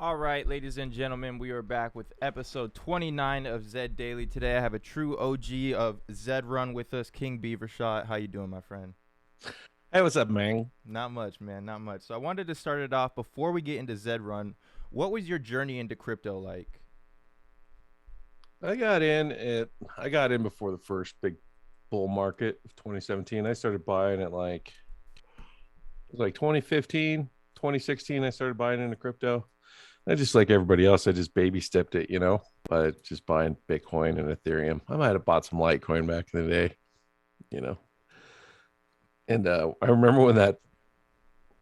All right, ladies and gentlemen, we are back with episode 29 of Zed Daily. Today I have a true OG of Zed Run with us, KingBeaver Shot. How you doing, my friend? Hey, what's up, man? Not much, man, not much. So I wanted to start it off before we get into Zed Run. What was your journey into crypto like? I got in it. I got in before the first big bull market of 2017. I started buying it it was like 2015, 2016. I started buying into crypto. I just like everybody else. I just baby stepped it, by just buying Bitcoin and Ethereum. I might have bought some Litecoin back in the day, you know. And I remember when that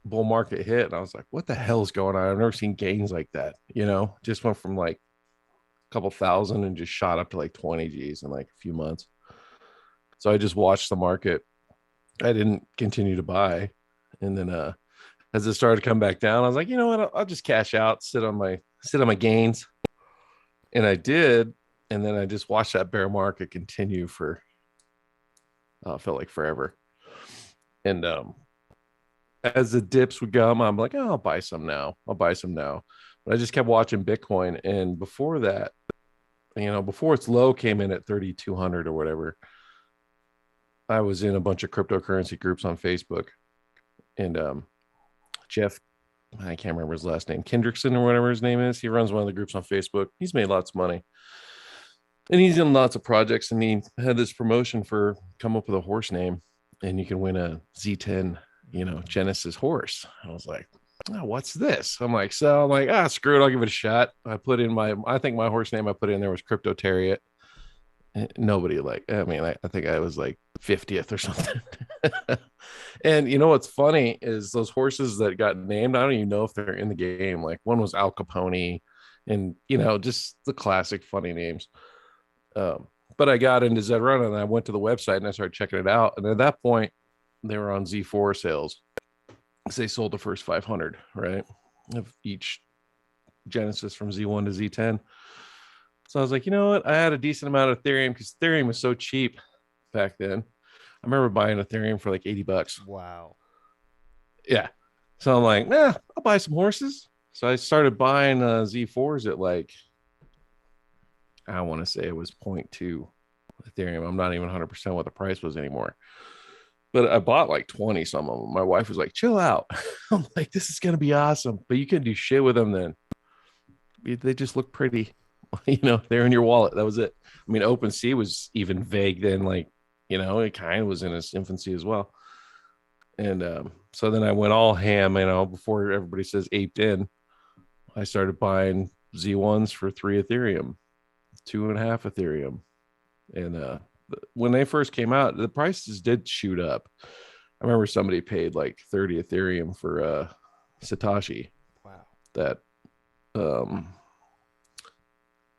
bull market hit, and I was like, "What the hell's going on?" I've never seen gains like that. Just went from like couple thousand and just shot up to like 20 G's in like a few months. So I just watched the market. I didn't continue to buy. And then as it started to come back down, I was like, you know what? I'll just cash out, sit on my gains. And I did. And then I just watched that bear market continue for felt like forever. And as the dips would come, I'm like, oh, I'll buy some now. I'll buy some now. But I just kept watching Bitcoin. And before that, before its low came in at 3,200 or whatever, I was in a bunch of cryptocurrency groups on Facebook. And Jeff, I can't remember his last name, Kendrickson or whatever his name is. He runs one of the groups on Facebook. He's made lots of money. And he's in lots of projects. And he had this promotion for come up with a horse name and you can win a Z10, Genesis horse. I was like, oh, what's this? I'm like, screw it, I'll give it a shot. I think my horse name I put in there was Crypto Terrier. Nobody I think I was like 50th or something. And what's funny is those horses that got named, I don't even know if they're in the game. Like one was Al Capone and just the classic funny names. But I got into Zed Run and I went to the website and I started checking it out. And at that point, they were on Z4 sales. They sold the first 500, right? Of each Genesis from Z1 to Z10. So I was like, you know what? I had a decent amount of Ethereum because Ethereum was so cheap back then. I remember buying Ethereum for like $80. Wow. Yeah. So I'm like, I'll buy some horses. So I started buying Z4s at like, I want to say it was zero point 0.2 Ethereum. I'm not even 100% what the price was anymore. But I bought like 20 some of them. My wife was like, chill out. I'm like, this is going to be awesome. But you couldn't do shit with them then. They just look pretty. They're in your wallet. That was it. I mean, OpenSea was even vague then. Like, it kind of was in its infancy as well. And so then I went all ham, before everybody says aped in. I started buying Z1s for 3 Ethereum, 2.5 Ethereum. And when they first came out, the prices did shoot up. I remember somebody paid like 30 Ethereum for Satoshi. Wow. That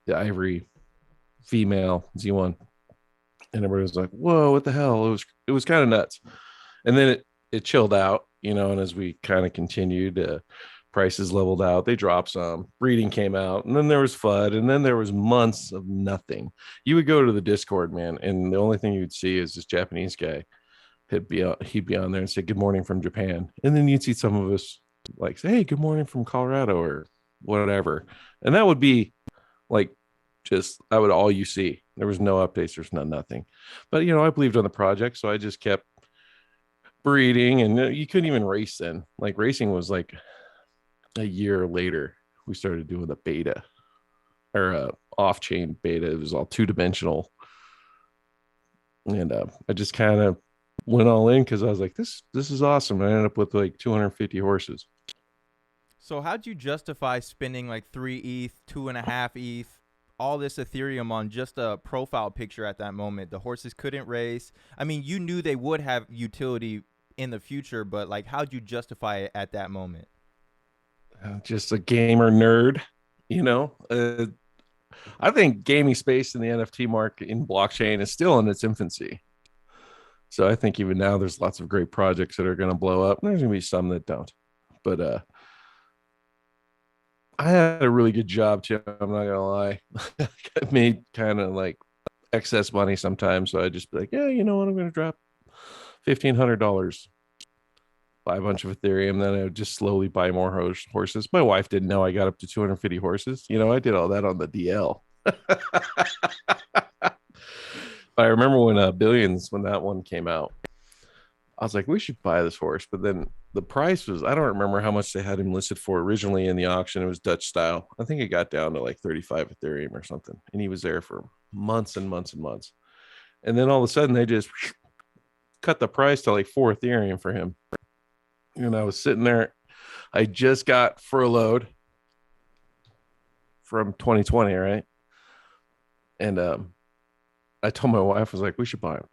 the ivory female Z1. And everybody was like, whoa, what the hell? It was kind of nuts. And then it chilled out, and as we kind of continued, prices leveled out, they dropped some, breeding came out, and then there was FUD, and then there was months of nothing. You would go to the Discord, man, and the only thing you'd see is this Japanese guy. He'd be on there and say good morning from Japan. And then you'd see some of us like say, hey, good morning from Colorado or whatever. And that would be like just that would all you see. There was no updates, there's nothing. But I believed on the project, so I just kept breeding, and you couldn't even race then. Like racing was like a year later. We started doing the beta or off-chain beta. It was all two-dimensional, and I just kind of went all in because I was like, this is awesome. And I ended up with like 250 horses. So how'd you justify spending like 3 ETH, 2.5 ETH, all this Ethereum on just a profile picture at that moment? The horses couldn't race. I mean, you knew they would have utility in the future, but like, how'd you justify it at that moment? Just a gamer nerd, I think gaming space in the NFT market in blockchain is still in its infancy. So I think even now there's lots of great projects that are going to blow up. There's going to be some that don't. But I had a really good job too. I'm not gonna lie. I made kind of like excess money sometimes, so I just be like, yeah, you know what? I'm gonna drop $1,500 buy a bunch of Ethereum. Then I would just slowly buy more horses. My wife didn't know I got up to 250 horses. You know, I did all that on the DL. I remember when Billions, when that one came out, I was like, we should buy this horse. But then the price was, I don't remember how much they had him listed for originally in the auction. It was Dutch style. I think it got down to like 35 Ethereum or something. And he was there for months and months and months. And then all of a sudden they just cut the price to like 4 Ethereum for him. And I was sitting there. I just got furloughed from 2020, right? And I told my wife, I was like, we should buy him.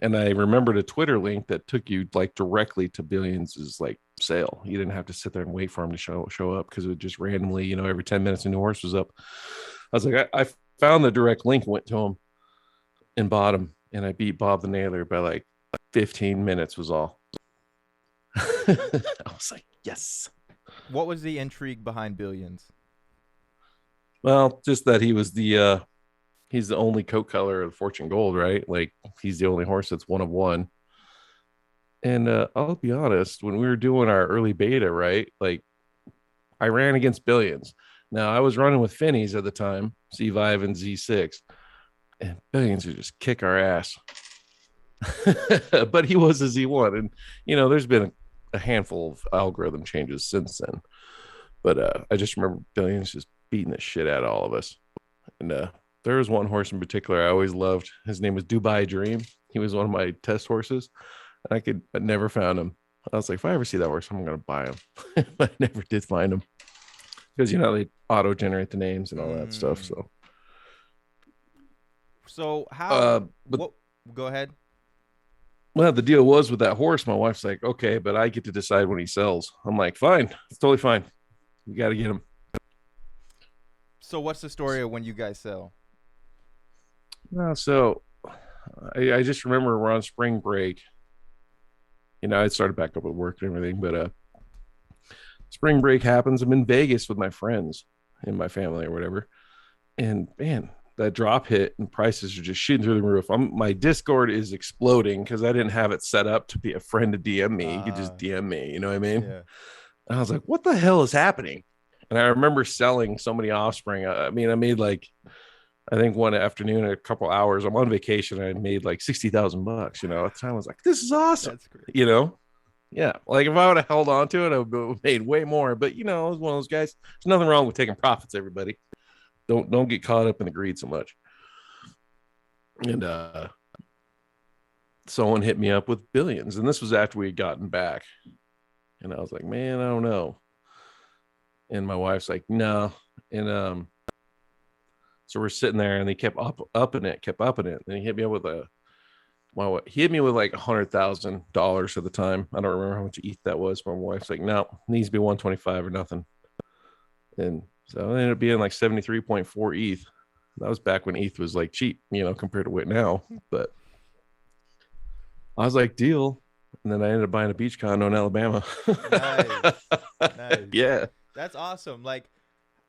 And I remembered a Twitter link that took you like directly to Billions' like sale. You didn't have to sit there and wait for him to show up, because it would just randomly, you know, every 10 minutes a new horse was up. I was like, I found the direct link, went to him and bought him. And I beat Bob the Nailer by like 15 minutes was all. I was like, yes. What was the intrigue behind Billions? Well, just that he was he's the only coat color of Fortune Gold, right? Like, he's the only horse that's one of one. And I'll be honest, when we were doing our early beta, right, like I ran against Billions. Now I was running with Finnies at the time, Z5 and Z6, and Billions would just kick our ass. But he was a Z1, and you know, there's been a handful of algorithm changes since then. But I just remember Billions just beating the shit out of all of us. And there was one horse in particular I always loved. His name was Dubai Dream. He was one of my test horses, and I never found him. I was like, if I ever see that horse, I'm gonna buy him. But I never did find him, because you know they auto generate the names and all that stuff. So how? Go ahead. Well, the deal was with that horse, my wife's like, okay, but I get to decide when he sells. I'm like, fine, it's totally fine. You got to get him. So what's the story of when you guys sell? So I just remember we're on spring break. You know, I started back up with work and everything, but spring break happens. I'm in Vegas with my friends and my family or whatever. And man, that drop hit and prices are just shooting through the roof. My Discord is exploding because I didn't have it set up to be a friend to DM me. You could just DM me, you know what I mean? Yeah. And I was like, what the hell is happening? And I remember selling so many offspring. I mean, I made like, I think one afternoon, a couple hours, I'm on vacation. I made like $60,000, you know. At the time I was like, this is awesome. That's great. You know? Yeah. Like if I would have held on to it, I would have made way more. But you know, I was one of those guys. There's nothing wrong with taking profits, everybody. Don't get caught up in the greed so much. And someone hit me up with Billions, and this was after we had gotten back. And I was like, man, I don't know. And my wife's like, no. And so we're sitting there, and they kept upping it. And he hit me up with he hit me with like $100,000 at the time. I don't remember how much ETH that was. My wife's like, no, it needs to be 125 or nothing. And so it ended up being like 73.4 ETH. That was back when ETH was like cheap, you know, compared to what now. But I was like, deal. And then I ended up buying a beach condo in Alabama. Nice. Nice. Yeah. That's awesome. Like,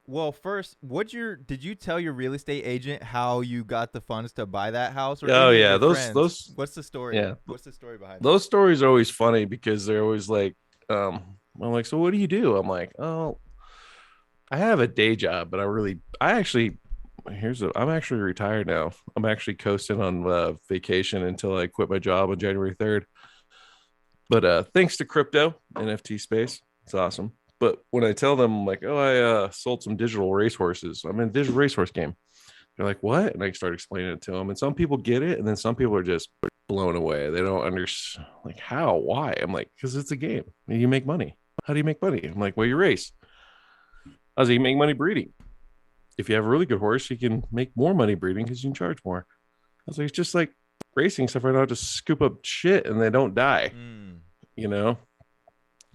well, first, did you tell your real estate agent how you got the funds to buy that house? Or oh yeah, those. What's the story? Yeah. What's the story behind those stories are always funny, because they're always like, I'm like, so what do you do? I'm like, oh, I have a day job, but I'm actually retired now. I'm actually coasting on vacation until I quit my job on January 3rd. But thanks to crypto, NFT space, it's awesome. But when I tell them, like, oh, I sold some digital racehorses, I'm in a digital racehorse game. They're like, what? And I start explaining it to them. And some people get it, and then some people are just blown away. They don't understand, like, how, why? I'm like, because it's a game. You make money. How do you make money? I'm like, well, you race. I was like, you make money breeding. If you have a really good horse, you can make more money breeding because you can charge more. I was like, it's just like racing stuff. I know how to scoop up shit and they don't die, you know?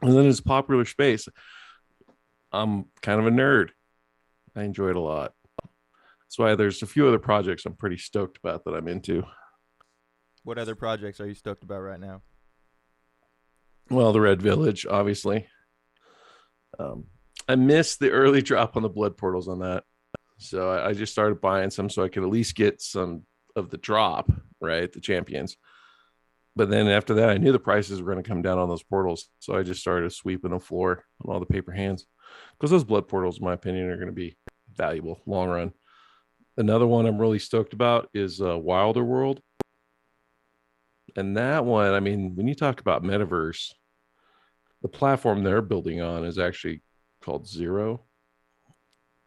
And then it's popular space. I'm kind of a nerd. I enjoy it a lot. That's why there's a few other projects I'm pretty stoked about that I'm into. What other projects are you stoked about right now? Well, the Red Village, obviously. I missed the early drop on the blood portals on that. So I just started buying some so I could at least get some of the drop, right? The champions. But then after that, I knew the prices were going to come down on those portals. So I just started sweeping the floor on all the paper hands because those blood portals, in my opinion, are going to be valuable long run. Another one I'm really stoked about is Wilder World. And that one, I mean, when you talk about metaverse, the platform they're building on is actually called Zero.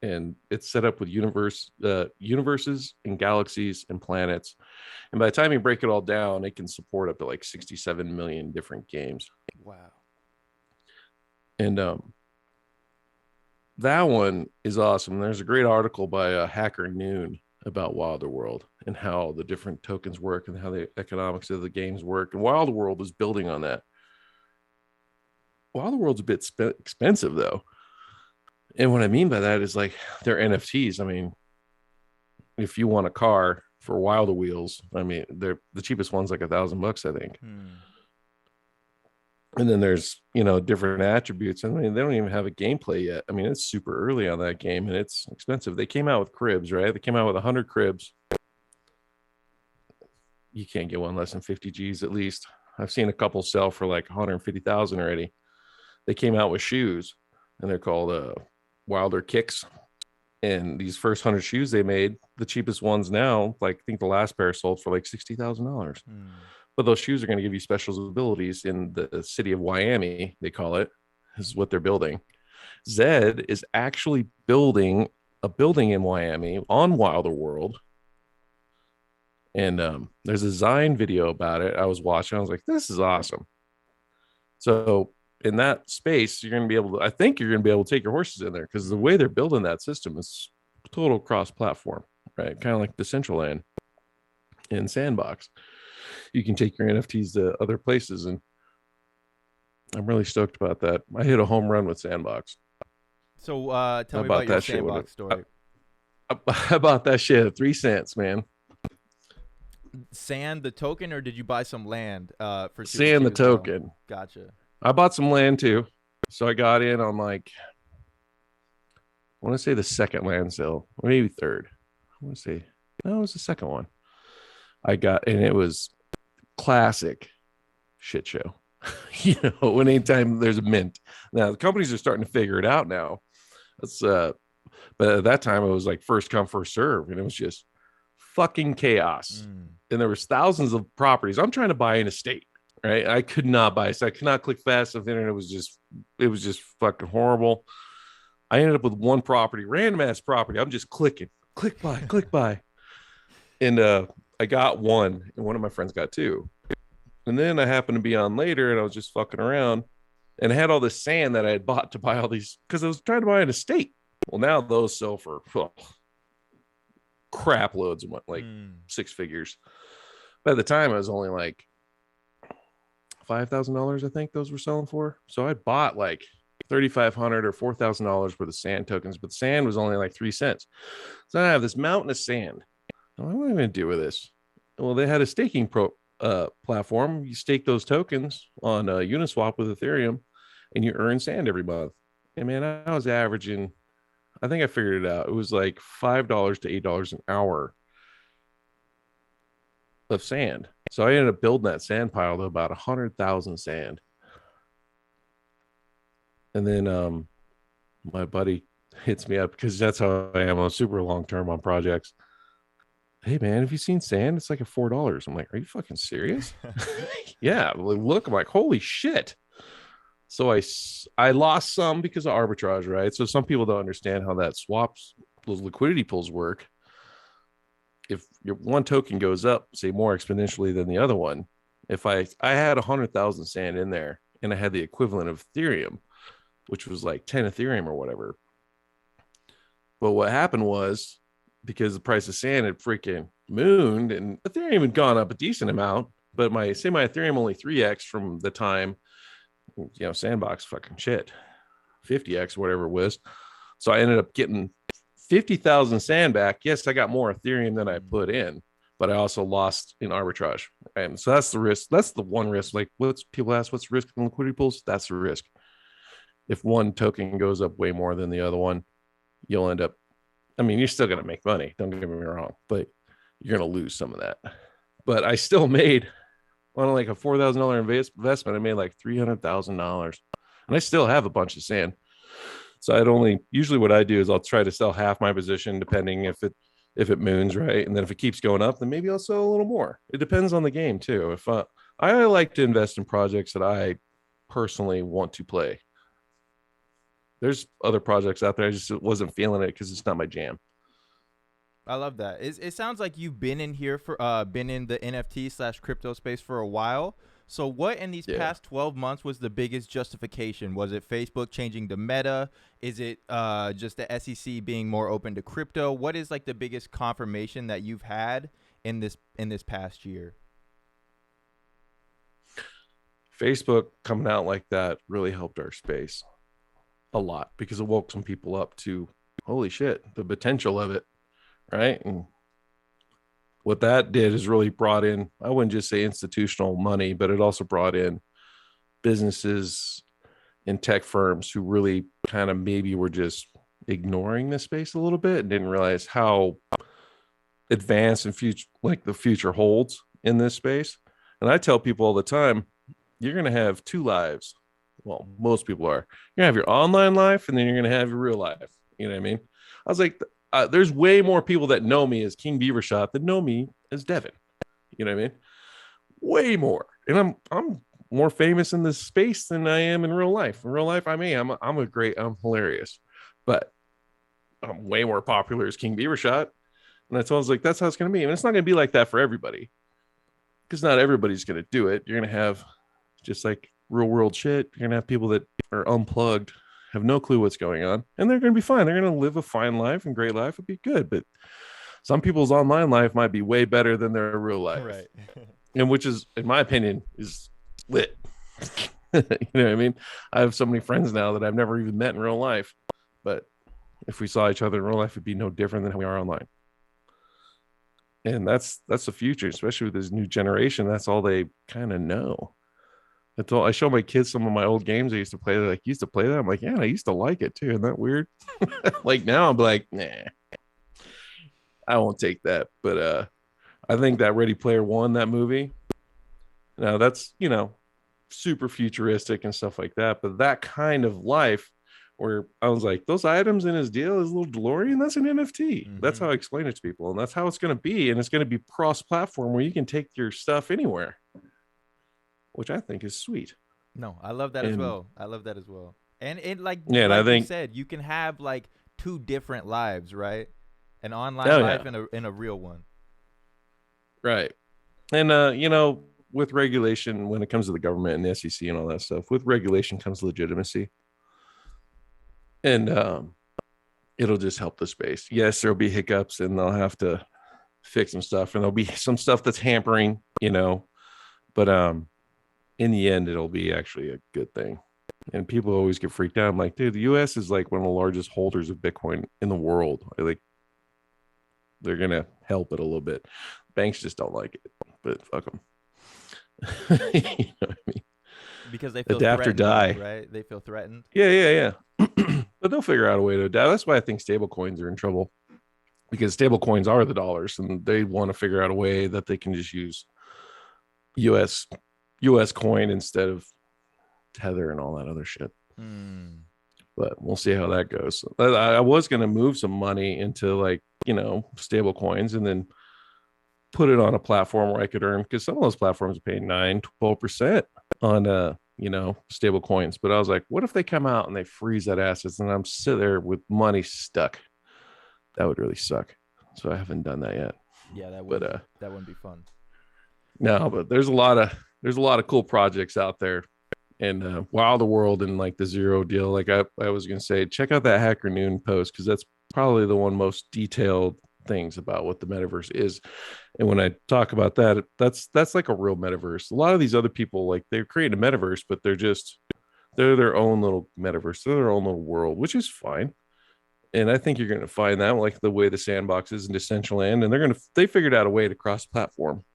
And it's set up with universes and galaxies and planets. And by the time you break it all down, it can support up to like 67 million different games. Wow. And that one is awesome. There's a great article by Hacker Noon about Wilder World and how the different tokens work and how the economics of the games work. And Wilder World is building on that. Wilder World's a bit expensive though. And what I mean by that is like they're NFTs. I mean, if you want a car for Wilder Wheels, I mean, they're the cheapest one's like $1,000, I think. And then there's, you know, different attributes. I mean, they don't even have a gameplay yet. I mean, it's super early on that game and it's expensive. They came out with cribs, right? They came out with 100 cribs. You can't get one less than 50 G's at least. I've seen a couple sell for like 150,000 already. They came out with shoes and they're called Wilder Kicks. And these first 100 shoes they made, the cheapest ones now, like I think the last pair sold for like $60,000. But those shoes are going to give you special abilities in the city of Wyoming, they call it, is what they're building. Zed is actually building a building in Wyoming on Wilder World. And there's a Zine video about it. I was watching. I was like, this is awesome. So in that space, you're going to be able to, I think you're going to be able to take your horses in there because the way they're building that system is total cross-platform, right? Kind of like Decentraland and Sandbox. You can take your NFTs to other places, and I'm really stoked about that. I hit a home run with Sandbox. So tell me about your Sandbox story. I bought that shit at 3 cents, man. Sand the token, or did you buy some land for Sand the token? Well? Gotcha. I bought some land too, so I got in on like, I want to say the second land sale, or maybe third. I want to say no, it was the second one. I got, and it was classic shit show. You know, anytime there's a mint. Now the companies are starting to figure it out now. That's but at that time it was like first come first serve, and it was just fucking chaos. And there was thousands of properties. I'm trying to buy an estate, right? I could not buy, so I could not click fast enough. The internet was just fucking horrible. I ended up with one property, random ass property. I'm just click buy. And I got one, and one of my friends got two. And then I happened to be on later, and I was just fucking around, and I had all this sand that I had bought to buy all these because I was trying to buy an estate. Well, now those sell for crap loads of money, like 6 figures. By the time, I was only like $5,000, I think those were selling for. So I bought like $3,500 or $4,000 worth of sand tokens, but sand was only like 3 cents. So I have this mountain of sand. What am I going to do with this? Well, they had a staking platform. You stake those tokens on Uniswap with Ethereum, and you earn sand every month. And man, I was averaging, I think I figured it out. It was like $5 to $8 an hour of sand. So I ended up building that sand pile to about 100,000 sand. And then my buddy hits me up because that's how I am. I'm super long term on projects. Hey man, have you seen sand? It's like at $4. I'm like, are you fucking serious? Yeah. Look, I'm like, holy shit. So I lost some because of arbitrage, right? So some people don't understand how that swaps, those liquidity pools work. If your one token goes up, say more exponentially than the other one, if I had 100,000 sand in there and I had the equivalent of Ethereum, which was like 10 Ethereum or whatever. But what happened was, because the price of sand had freaking mooned and Ethereum had gone up a decent amount, but my Ethereum only 3x from the time, you know, Sandbox fucking shit, 50x, whatever it was. So I ended up getting 50,000 sand back. Yes, I got more Ethereum than I put in, but I also lost in arbitrage. And so that's the risk. That's the one risk. Like, people ask, what's the risk in liquidity pools? That's the risk. If one token goes up way more than the other one, you'll end up, I mean, you're still going to make money. Don't get me wrong, but you're going to lose some of that. But I still made on like a $4,000 investment, I made like $300,000, and I still have a bunch of sand. So I'd only usually what I do is I'll try to sell half my position depending if it moons right, and then if it keeps going up, then maybe I'll sell a little more. It depends on the game too. If I like to invest in projects that I personally want to play. There's other projects out there I just wasn't feeling it because it's not my jam. I love that. It sounds like you've been in here for been in the NFT/crypto space for a while. So what in these past 12 months was the biggest justification? Was it Facebook changing the meta? Is it just the SEC being more open to crypto? What is like the biggest confirmation that you've had in this past year? Facebook coming out like that really helped our space a lot because it woke some people up to holy shit, the potential of it, right? And what that did is really brought in, I wouldn't just say institutional money, but it also brought in businesses and tech firms who really kind of maybe were just ignoring this space a little bit and didn't realize how advanced and future, like the future holds in this space. And I tell people all the time, you're going to have two lives. Well, most people are. You're going to have your online life, and then you're going to have your real life. You know what I mean? I was like, there's way more people that know me as KingBeaver Shot than know me as Devin. You know what I mean? Way more. And I'm more famous in this space than I am in real life. In real life, I'm hilarious, but I'm way more popular as KingBeaver Shot. And that's why I was like, that's how it's going to be. And it's not going to be like that for everybody, because not everybody's going to do it. You're going to have just like real world shit. You're going to have people that are unplugged, have no clue what's going on, and they're going to be fine. They're going to live a fine life and great life. It'd be good. But some people's online life might be way better than their real life. Right. And which is, in my opinion, is lit. You know what I mean? I have so many friends now that I've never even met in real life. But if we saw each other in real life, it'd be no different than how we are online. And that's the future, especially with this new generation. That's all they kind of know. That's all. I show my kids some of my old games I used to play. They're like, you used to play that? I'm like, yeah, I used to like it too. Isn't that weird? Like now I'm like, nah, I won't take that. But I think that Ready Player One, that movie, now that's, super futuristic and stuff like that. But that kind of life where I was like, those items in his deal, his little DeLorean, that's an NFT. Mm-hmm. That's how I explain it to people. And that's how it's going to be. And it's going to be cross-platform where you can take your stuff anywhere, which I think is sweet. No, I love that as well. And it like I think you said, you can have like two different lives, right? An online life and a real one. Right. And with regulation, when it comes to the government and the SEC and all that stuff, with regulation comes legitimacy. And it'll just help the space. Yes, there'll be hiccups and they'll have to fix some stuff, and there'll be some stuff that's hampering, but in the end, it'll be actually a good thing. And people always get freaked out. I'm like, dude, the US is like one of the largest holders of Bitcoin in the world. Like, they're going to help it a little bit. Banks just don't like it, but fuck them. You know what I mean? Because they feel adapt or die, right? They feel threatened. Yeah. But they'll figure out a way to adapt. That's why I think stable coins are in trouble, because stable coins are the dollars, and they want to figure out a way that they can just use US coin instead of Tether and all that other shit. But we'll see how that goes. I was going to move some money into like, stable coins and then put it on a platform where I could earn, because some of those platforms pay 9-12% on stable coins. But I was like, what if they come out and they freeze that assets and I'm sitting there with money stuck? That would really suck. So I haven't done that yet. Yeah, that wouldn't be fun. No, but there's a lot of cool projects out there. And Wild World and like the Zero deal, like I was gonna say, check out that Hacker Noon post, because that's probably the one most detailed things about what the metaverse is. And when I talk about that, that's like a real metaverse. A lot of these other people, like, they're creating a metaverse, but they're their own little metaverse, they're their own little world, which is fine. And I think you're going to find that, like the way the sandbox is in Decentraland, and they figured out a way to cross platform.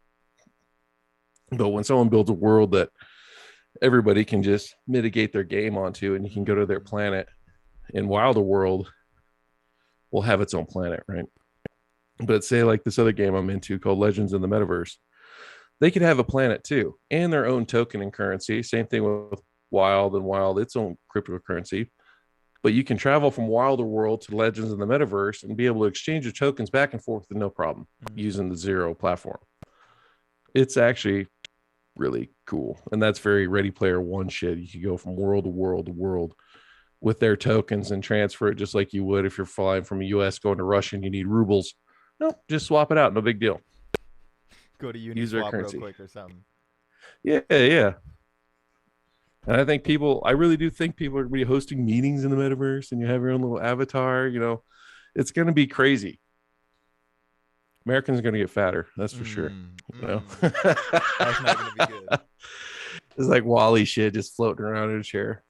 But when someone builds a world that everybody can just mitigate their game onto, and you can go to their planet, and Wilder World will have its own planet, right? But say like this other game I'm into called Legends in the Metaverse, they could have a planet too, and their own token and currency. Same thing with Wild, and Wild its own cryptocurrency. But you can travel from Wilder World to Legends in the Metaverse and be able to exchange your tokens back and forth with no problem using the Zero platform. It's actually really cool, and that's very Ready Player One shit. You can go from world to world to world with their tokens and transfer it just like you would if you're flying from the US going to Russia and you need rubles. No, just swap it out. No big deal. Go to Use their Uniswap real currency. quick or something. Yeah, yeah. And I think I really do think people are going to be hosting meetings in the metaverse, and you have your own little avatar. It's going to be crazy. Americans are going to get fatter. That's for sure. That's not going to be good. It's like Wally shit just floating around in a chair.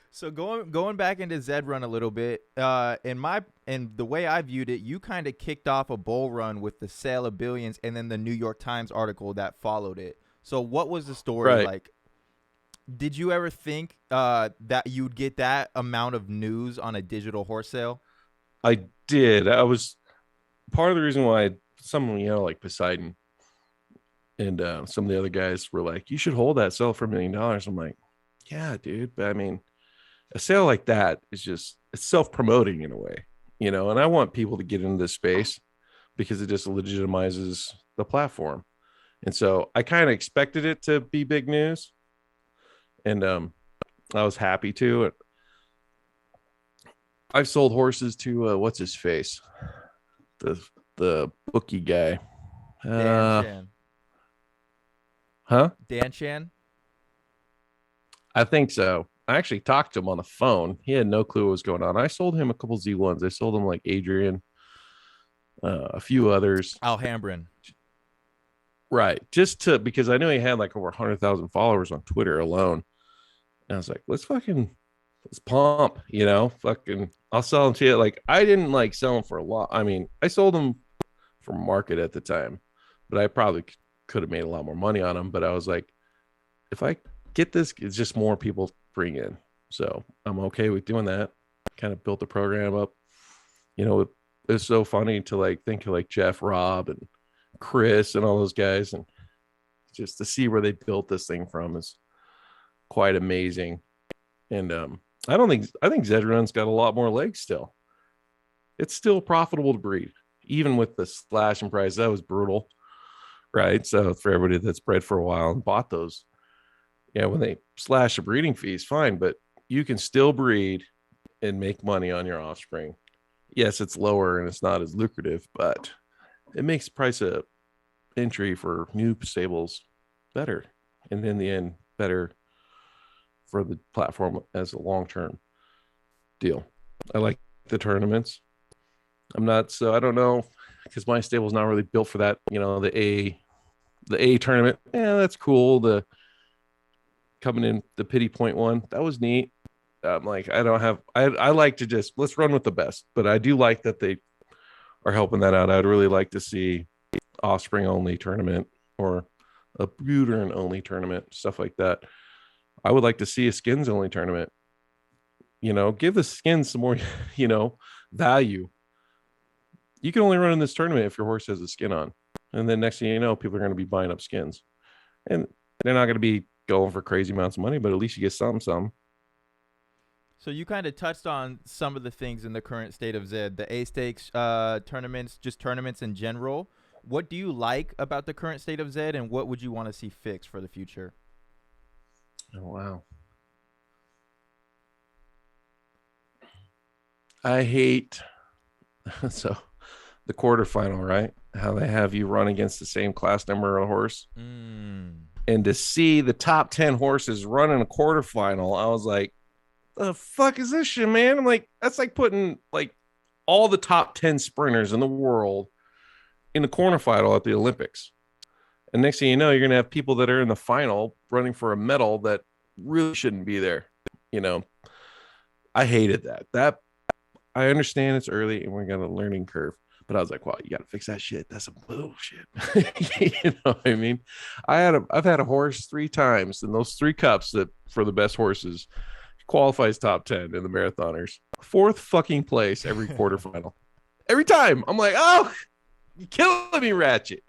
So going back into Zed Run a little bit, in the way I viewed it, you kind of kicked off a bull run with the sale of billions and then the New York Times article that followed it. So what was the story like? Did you ever think that you'd get that amount of news on a digital horse sale? I did. I was part of the reason why someone, like Poseidon and some of the other guys were like, you should hold that sale for $1 million. I'm like, yeah, dude. But I mean, a sale like that is it's self-promoting in a way, and I want people to get into this space because it just legitimizes the platform. And so I kind of expected it to be big news. And I was happy to. I've sold horses to what's his face, the bookie guy, Dan Shan. Huh? Dan Shan. I think so. I actually talked to him on the phone. He had no clue what was going on. I sold him a couple Z1s. I sold him like Adrian, a few others. Alhambrin. Right. Because I knew he had like over 100,000 followers on Twitter alone. And I was like, let's pump, I'll sell them to you. Like, I didn't like sell them for a lot. I mean, I sold them for market at the time, but I probably could have made a lot more money on them. But I was like, if I get this, it's just more people bring in. So I'm okay with doing that. Kind of built the program up. It's so funny to like think of like Jeff, Rob, and Chris and all those guys, and just to see where they built this thing from is quite amazing. And I think Zed Run's got a lot more legs still. It's still profitable to breed, even with the slash in price. That was brutal, right? So for everybody that's bred for a while and bought those, when they slash the breeding fees, fine, but you can still breed and make money on your offspring. Yes, it's lower and it's not as lucrative, but it makes the price of entry for new stables better, and in the end, better for the platform as a long-term deal. I like the tournaments. I don't know, because my stable's not really built for that. The A tournament, yeah, that's cool. The coming in the pity point one, that was neat. Like, I like to just let's run with the best, but I do like that they are helping that out. I'd really like to see offspring only tournament or a brooder only tournament, stuff like that. I would like to see a skins only tournament. Give the skins some more, value. You can only run in this tournament if your horse has a skin on. And then next thing you know, people are going to be buying up skins. And they're not going to be going for crazy amounts of money, but at least you get some. So you kind of touched on some of the things in the current state of Zed, the A stakes tournaments, just tournaments in general. What do you like about the current state of Zed, and what would you want to see fixed for the future? Oh, wow. I hate so the quarterfinal, right? How they have you run against the same class number of horse. And to see the top 10 horses run in a quarterfinal, I was like, the fuck is this shit, man? I'm like, that's like putting like all the top 10 sprinters in the world in the quarterfinal at the Olympics. And next thing you know, you're going to have people that are in the final running for a medal that really shouldn't be there. I hated that. I understand it's early and we're got a learning curve, but I was like, wow, you got to fix that shit. That's some bullshit. You know what I mean? I've had a horse 3 times in those 3 cups that for the best horses qualifies top 10 in the marathoners. 4th fucking place every quarterfinal. Every time. I'm like, oh, you're killing me, Ratchet.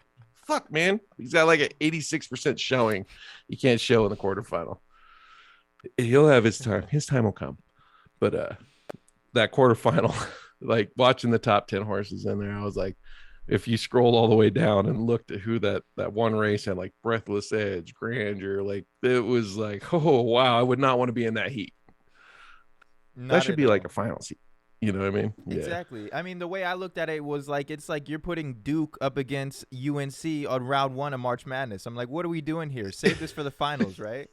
fuck, man? He's got like an 86% showing. He can't show in the quarterfinal. He'll have his time. His time will come. But that quarterfinal, like watching the top 10 horses in there, I was like, if you scroll all the way down and looked at who that one race had, like Breathless Edge, Grandeur, like it was like, oh wow, I would not want to be in that heat. That Not should at be like all. a final seat. You know what I mean? Yeah. Exactly. I mean, the way I looked at it was like it's like you're putting Duke up against UNC on round 1 of March Madness. I'm like, what are we doing here? Save this for the finals, right?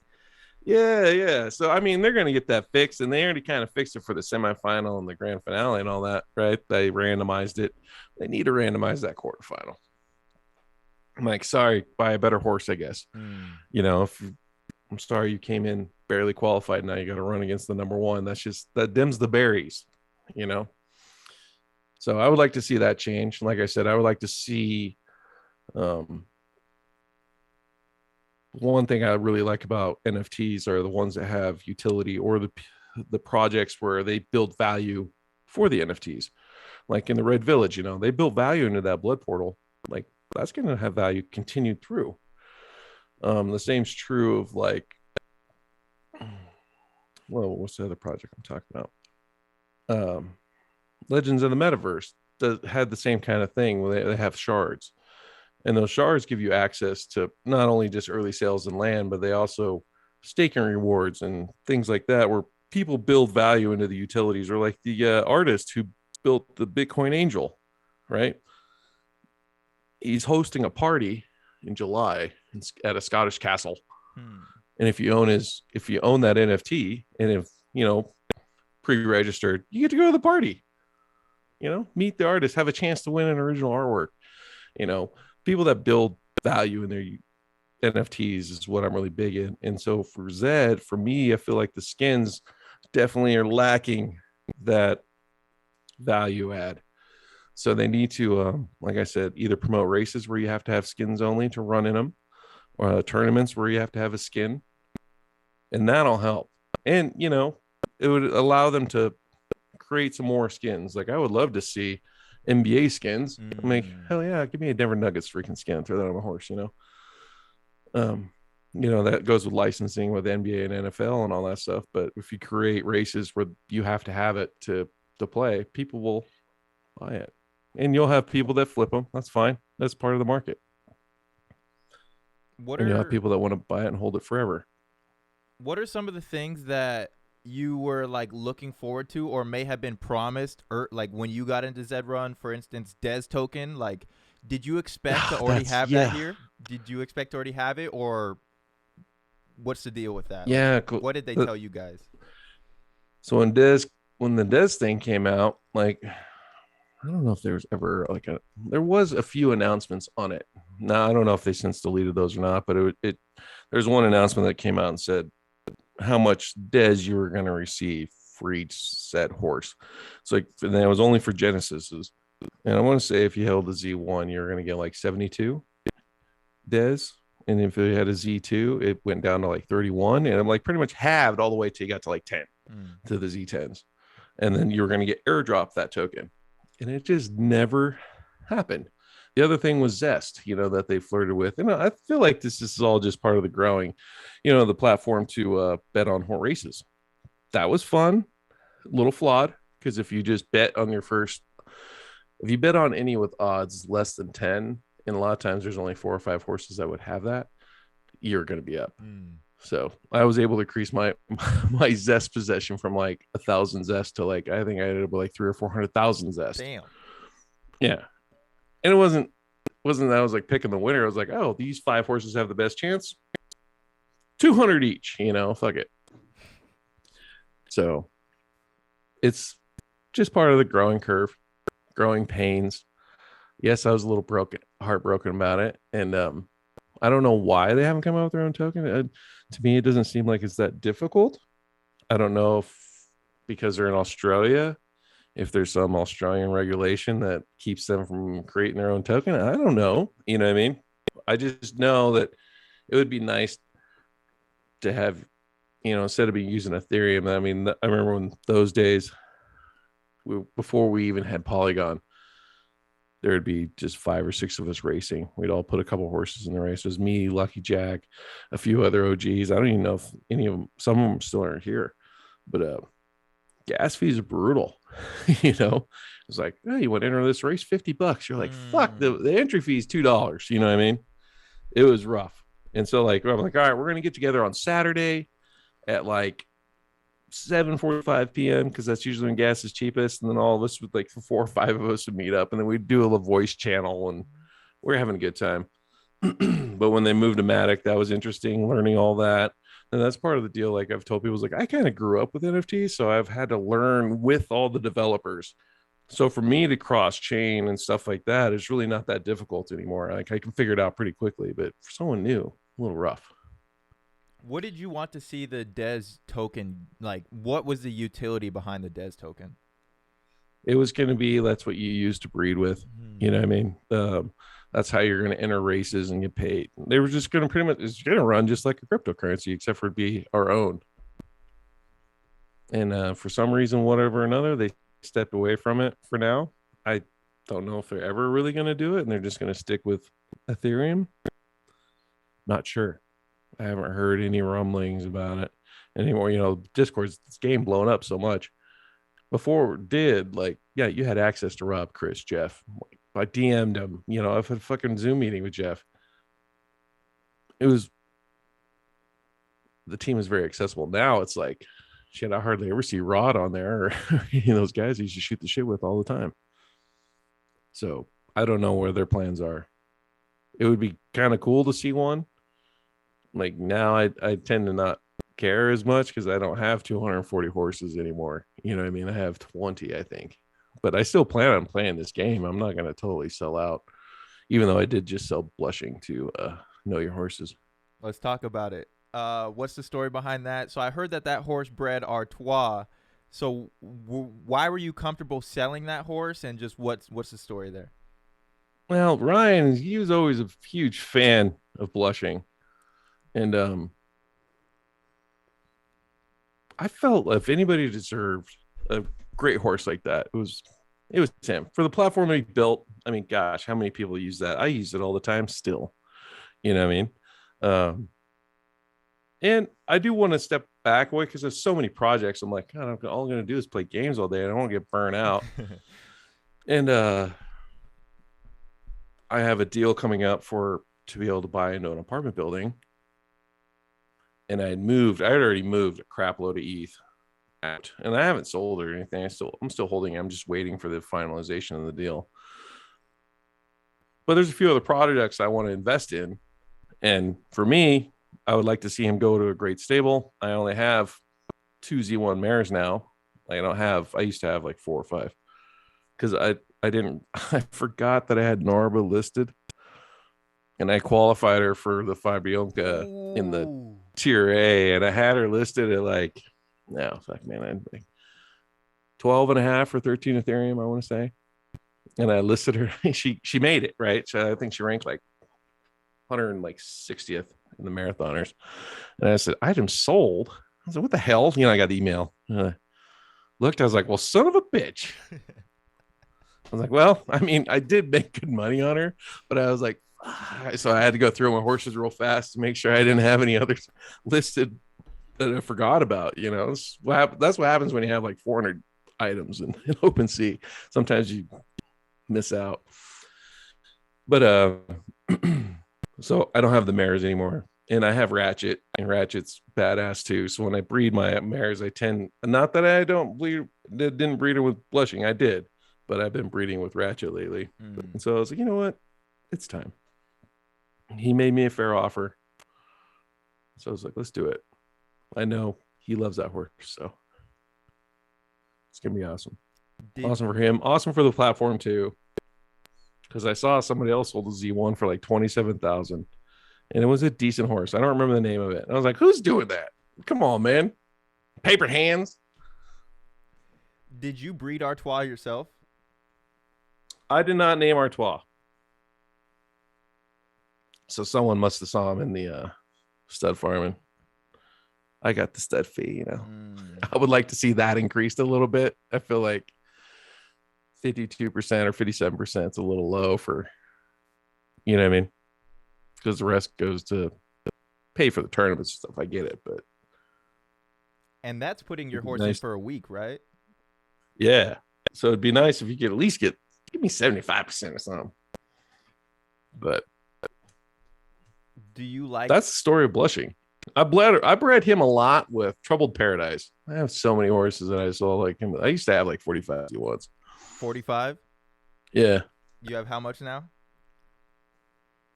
Yeah. So I mean, they're gonna get that fixed, and they already kind of fixed it for the semifinal and the grand finale and all that, right? They randomized it. They need to randomize that quarterfinal. I'm like, sorry, buy a better horse, I guess. Mm. You know, if I'm sorry you came in barely qualified, now you got to run against the number one. That's just that dims the berries, you know. So I would like to see that change. Like I said, I would like to see um one thing I really like about NFTs are the ones that have utility, or the projects where they build value for the NFTs. Like in the Red Village, you know, they built value into that blood portal. Like that's going to have value continued through. The same's true of like, well, what's the other project I'm talking about? Legends of the Metaverse had the same kind of thing where they have shards, and those shards give you access to not only just early sales and land, but they also staking rewards and things like that, where people build value into the utilities, or like the artist who built the Bitcoin Angel, right? He's hosting a party in July at a Scottish castle. Hmm. And if you own that NFT, and if you know pre-registered, you get to go to the party. You know, meet the artist, have a chance to win an original artwork. You know, people that build value in their NFTs is what I'm really big in. And so for Zed, for me, I feel like the skins definitely are lacking that value add. So they need to, like I said, either promote races where you have to have skins only to run in them, or tournaments where you have to have a skin, and that'll help. And you know, it would allow them to create some more skins. Like I would love to see NBA skins. I'm like, Mm. hell yeah, give me a Denver Nuggets freaking skin, throw that on a horse, you know. You know, that goes with licensing with NBA and NFL and all that stuff. But if you create races where you have to have it to play, people will buy it. And you'll have people that flip them. That's fine. That's part of the market. What And you'll have are people that want to buy it and hold it forever. what are some of the things that you were like looking forward to or may have been promised, or like when you got into Zed Run, for instance, Des Token, like did you expect to already have that here? Did you expect to already have it, or what's the deal with that? Like Yeah, cool. what did they tell you guys? So when the Des thing came out, like I don't know if there was ever like there was a few announcements on it. Now I don't know if they since deleted those or not, but there's one announcement that came out and said how much Des you were going to receive for each said horse. So like, and that was only for Genesis's. And I want to say if you held a Z1, you're going to get like 72 Des. And if you had a Z2, it went down to like 31. And I'm like pretty much halved all the way till you got to like 10 to the Z10s. And then you were going to get airdrop that token. And it just never happened. The other thing was Zest, you know, that they flirted with. And I feel like this is all just part of the growing, you know, the platform to bet on horse races. That was fun, a little flawed, because if you just bet on if you bet on any with odds less than 10, and a lot of times there's only 4 or 5 horses that would have that, you're going to be up. So I was able to increase my Zest possession from like 1,000 Zest to like, I think I ended up with like 300,000 or 400,000 Zest. Damn. Yeah. And it wasn't that I was like picking the winner. I was like, oh, these 5 horses have the best chance. 200 each, you know, fuck it. So it's just part of the growing curve, growing pains. Yes, I was a little heartbroken about it. And I don't know why they haven't come out with their own token. To me, it doesn't seem like it's that difficult. I don't know if because they're in Australia, if there's some Australian regulation that keeps them from creating their own token. I don't know. You know what I mean? I just know that it would be nice to have, you know, instead of using Ethereum. I mean, I remember when those days, before we even had Polygon, there'd be just 5 or 6 of us racing. We'd all put a couple horses in the race. It was me, Lucky Jack, a few other OGs. I don't even know if any of them, some of them still aren't here, but gas fees are brutal. It's like, oh, you want to enter this race, $50. You're like, fuck, the entry fee is $2. You know what I mean? It was rough. And so like, I'm like, all right, we're going to get together on Saturday at like 7:45 p.m. because that's usually when gas is cheapest. And then all of us would like 4 or 5 of us would meet up, and then we'd do a little voice channel, and we're having a good time. But when they moved to Matic, that was interesting, learning all that. And that's part of the deal. Like I've told people, like I kind of grew up with NFTs, so I've had to learn with all the developers. So for me to cross chain and stuff like that is really not that difficult anymore. Like I can figure it out pretty quickly, but for someone new, a little rough. What did you want to see the Dez token, like what was the utility behind the Dez token? It was going to be, that's what you use to breed with. You know what I mean? That's how you're going to enter races and get paid. They were just going to pretty much, it's going to run just like a cryptocurrency, except for it be our own. And for some reason, whatever or another, they stepped away from it for now. I don't know if they're ever really going to do it, and they're just going to stick with Ethereum. Not sure. I haven't heard any rumblings about it anymore. Discord's this game blown up so much. Before it did, like, yeah, you had access to Rob, Chris, Jeff. I DM'd him. I've had a fucking Zoom meeting with Jeff. The team is very accessible. Now it's like, shit, I hardly ever see Rod on there or any of those guys he used to shoot the shit with all the time. So I don't know where their plans are. It would be kind of cool to see one. Like now I tend to not care as much because I don't have 240 horses anymore. You know what I mean? I have 20, I think. But I still plan on playing this game. I'm not going to totally sell out, even though I did just sell blushing to Know Your Horses. Let's talk about it. What's the story behind that? So I heard that horse bred Artois. So why were you comfortable selling that horse, and just what's the story there? Well, Ryan, he was always a huge fan of blushing. And I felt if anybody deserved a great horse like that, it was him. For the platform he built, I mean, gosh, how many people use that? I use it all the time still. You know what I mean? And I do want to step back away because there's so many projects. I'm like, God, all I'm going to do is play games all day. I don't want to get burnt out. And I have a deal coming up to be able to buy into an apartment building. And I had already moved a crap load of ETH out, and I haven't sold or anything. I'm still holding it. I'm just waiting for the finalization of the deal. But there's a few other projects I want to invest in. And for me, I would like to see him go to a great stable. I only have 2 Z1 mares now. I used to have like 4 or 5 because I forgot that I had Norba listed, and I qualified her for the Fabrionka in the tier A, and I had her listed at like, no, fuck, man, I like 12 and a half or 13 Ethereum, I want to say. And I listed her. She made it, right? So I think she ranked like 160th in the marathoners. And I said, item sold. I said, what the hell? I got the email. Looked, I was like, well, son of a bitch. I was like, well, I mean, I did make good money on her, but I was like, so I had to go through my horses real fast to make sure I didn't have any others listed that I forgot about. That's what happens when you have like 400 items in OpenSea. Sometimes you miss out. But so I don't have the mares anymore, and I have Ratchet, and Ratchet's badass too. So when I breed my mares, I tend, not that I didn't breed her with blushing, I did, but I've been breeding with Ratchet lately. And so I was like, you know what, it's time. He made me a fair offer, so I was like, let's do it. I know he loves that horse, so it's gonna be awesome. Awesome for him, awesome for the platform too, because I saw somebody else sold a Z1 for like 27,000, and it was a decent horse. I don't remember the name of it. And I was like, who's doing that? Come on, man. Paper hands. Did you breed Artois yourself? I did not name Artois. So someone must have saw him in the stud farming. I got the stud fee, I would like to see that increased a little bit. I feel like 52% or 57%. It's a little low for, you know what I mean? Because the rest goes to pay for the tournaments and stuff. I get it, but And that's putting your it'd be horse in nice. for a week, right? Yeah. So it'd be nice if you could at least give me 75% or something. But Do you like that's the story of blushing. I bred him a lot with Troubled Paradise. I have so many horses that I saw like him. I used to have like 45 once. 45? Yeah. You have how much now?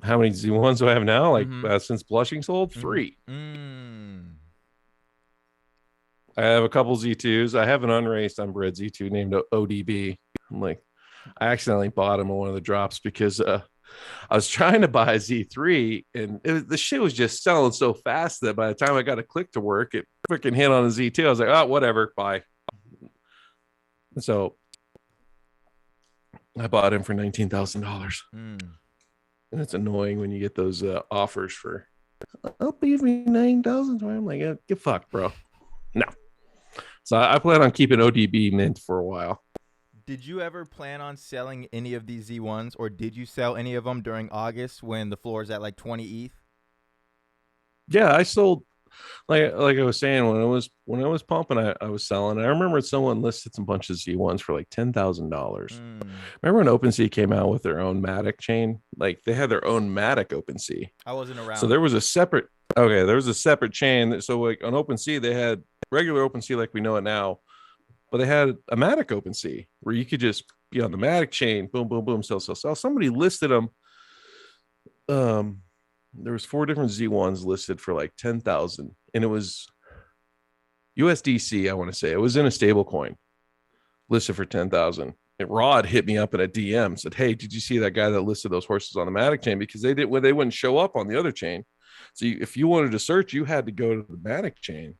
How many Z1s do I have now? Like Mm-hmm. since blushing sold? Mm-hmm. 3. Mm. I have a couple Z2s. I have an unraced unbred Z2 named ODB. I'm like, I accidentally bought him on one of the drops because I was trying to buy a Z3 and the shit was just selling so fast that by the time I got a click to work, it freaking hit on a Z2. I was like, oh, whatever, bye. So I bought him for $19,000. And it's annoying when you get those offers for, I'll pay for 9,000. I'm like, get fucked, bro. No. So I plan on keeping ODB mint for a while. Did you ever plan on selling any of these Z1s, or did you sell any of them during August when the floor is at like 20 ETH? Yeah, I sold like I was saying when I was pumping, I was selling. I remember someone listed some bunch of Z1s for like $10,000. Remember when OpenSea came out with their own Matic chain? Like they had their own Matic OpenSea. I wasn't So around. there was a separate chain. So like on OpenSea, they had regular OpenSea like we know it now, but they had a Matic OpenSea where you could just be on the Matic chain, boom, boom, boom, sell, sell, sell. Somebody listed them. There was 4 different Z1s listed for like 10,000, and it was USDC. I want to say it was in a stable coin listed for 10,000. And Rod hit me up in a DM, said, "Hey, did you see that guy that listed those horses on the Matic chain? Because they wouldn't show up on the other chain. So if you wanted to search, you had to go to the Matic chain."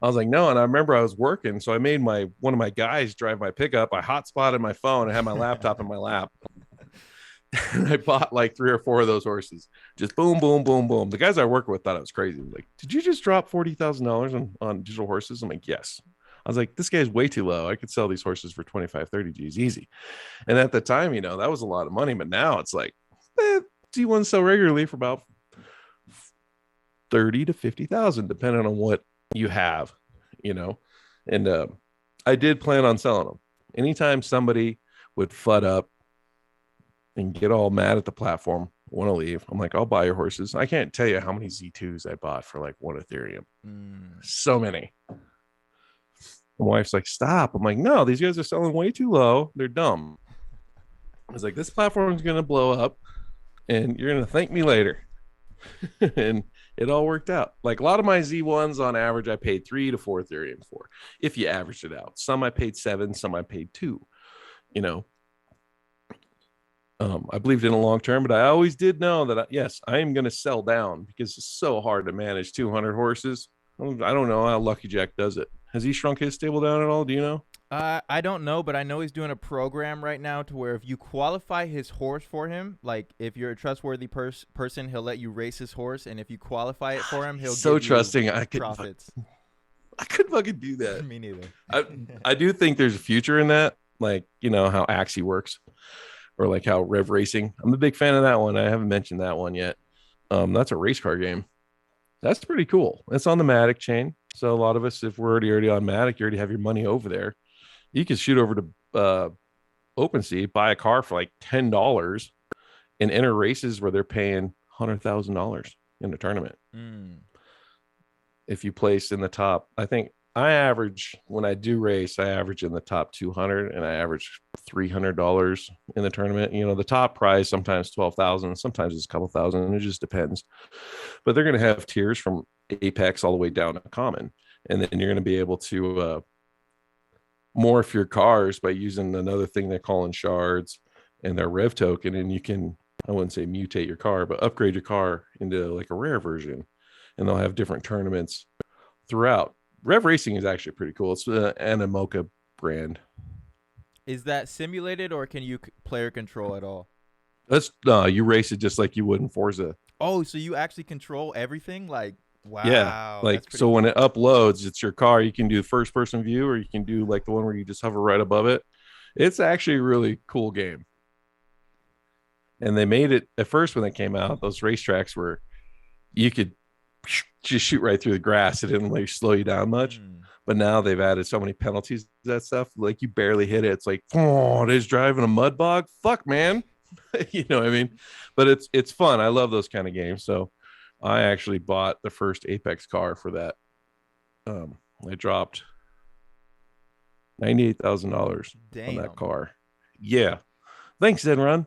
I was like, no. And I remember I was working. So I made one of my guys drive my pickup. I hotspotted my phone and had my laptop in my lap. And I bought like 3 or 4 of those horses. Just boom, boom, boom, boom. The guys I work with thought I was crazy. Like, did you just drop $40,000 on digital horses? I'm like, yes. I was like, this guy's way too low. I could sell these horses for 25, 30 G's easy. And at the time, that was a lot of money. But now it's like, Z1 sell regularly for about 30 to 50,000, depending on what you have, and I did plan on selling them. Anytime somebody would fud up and get all mad at the platform, want to leave, I'm like, I'll buy your horses. I can't tell you how many Z2s I bought for like 1 Ethereum. So many. My wife's like, stop. I'm like, no, these guys are selling way too low. They're dumb. I was like, this platform's going to blow up and you're going to thank me later. And it all worked out. Like a lot of my Z1s on average, I paid 3 to 4 Ethereum for, if you averaged it out. Some I paid 7, some I paid 2. I believed in a long term, but I always did know that, yes, I am going to sell down because it's so hard to manage 200 horses. I don't know how Lucky Jack does it. Has he shrunk his stable down at all? Do you know? I don't know, but I know he's doing a program right now to where if you qualify his horse for him, like if you're a trustworthy person, he'll let you race his horse, and if you qualify it for him, he'll so give trusting. You I could profits. I could fucking do that. Me neither. I do think there's a future in that, like how Axie works, or like how Rev Racing. I'm a big fan of that one. I haven't mentioned that one yet. That's a race car game. That's pretty cool. It's on the Matic chain, so a lot of us, if we're already on Matic, you already have your money over there. You can shoot over to OpenSea, buy a car for like $10 and enter races where they're paying $100,000 in a tournament. If you place in the top, I think I average, when I do race, I average in the top 200 and I average $300 in the tournament. The top prize sometimes 12,000, sometimes it's a couple thousand. It just depends. But they're going to have tiers from Apex all the way down to Common, and then you're going to be able to morph your cars by using another thing they're calling shards and their Rev token, and you can, I wouldn't say mutate your car, but upgrade your car into like a rare version, and they'll have different tournaments throughout. Rev Racing is actually pretty cool. It's an Animoca brand. Is that simulated, or can you player control at all? That's you race it just like you would in Forza. Oh, so you actually control everything? Like, wow. Yeah, like so when it uploads, it's your car. You can do first person view, or you can do like the one where you just hover right above it It's actually a really cool game. And they made it at first when they came out, those racetracks were you could just shoot right through the grass. It didn't like slow you down much. Mm. But now they've added so many penalties to that stuff. Like you barely hit it. It's like, oh, it is driving a mud bog. Fuck, man. You know what I mean? But it's fun. I love those kind of games. So I actually bought the first Apex car for that. I dropped $98,000 on that Damn. car. Yeah. Thanks, Zed Run.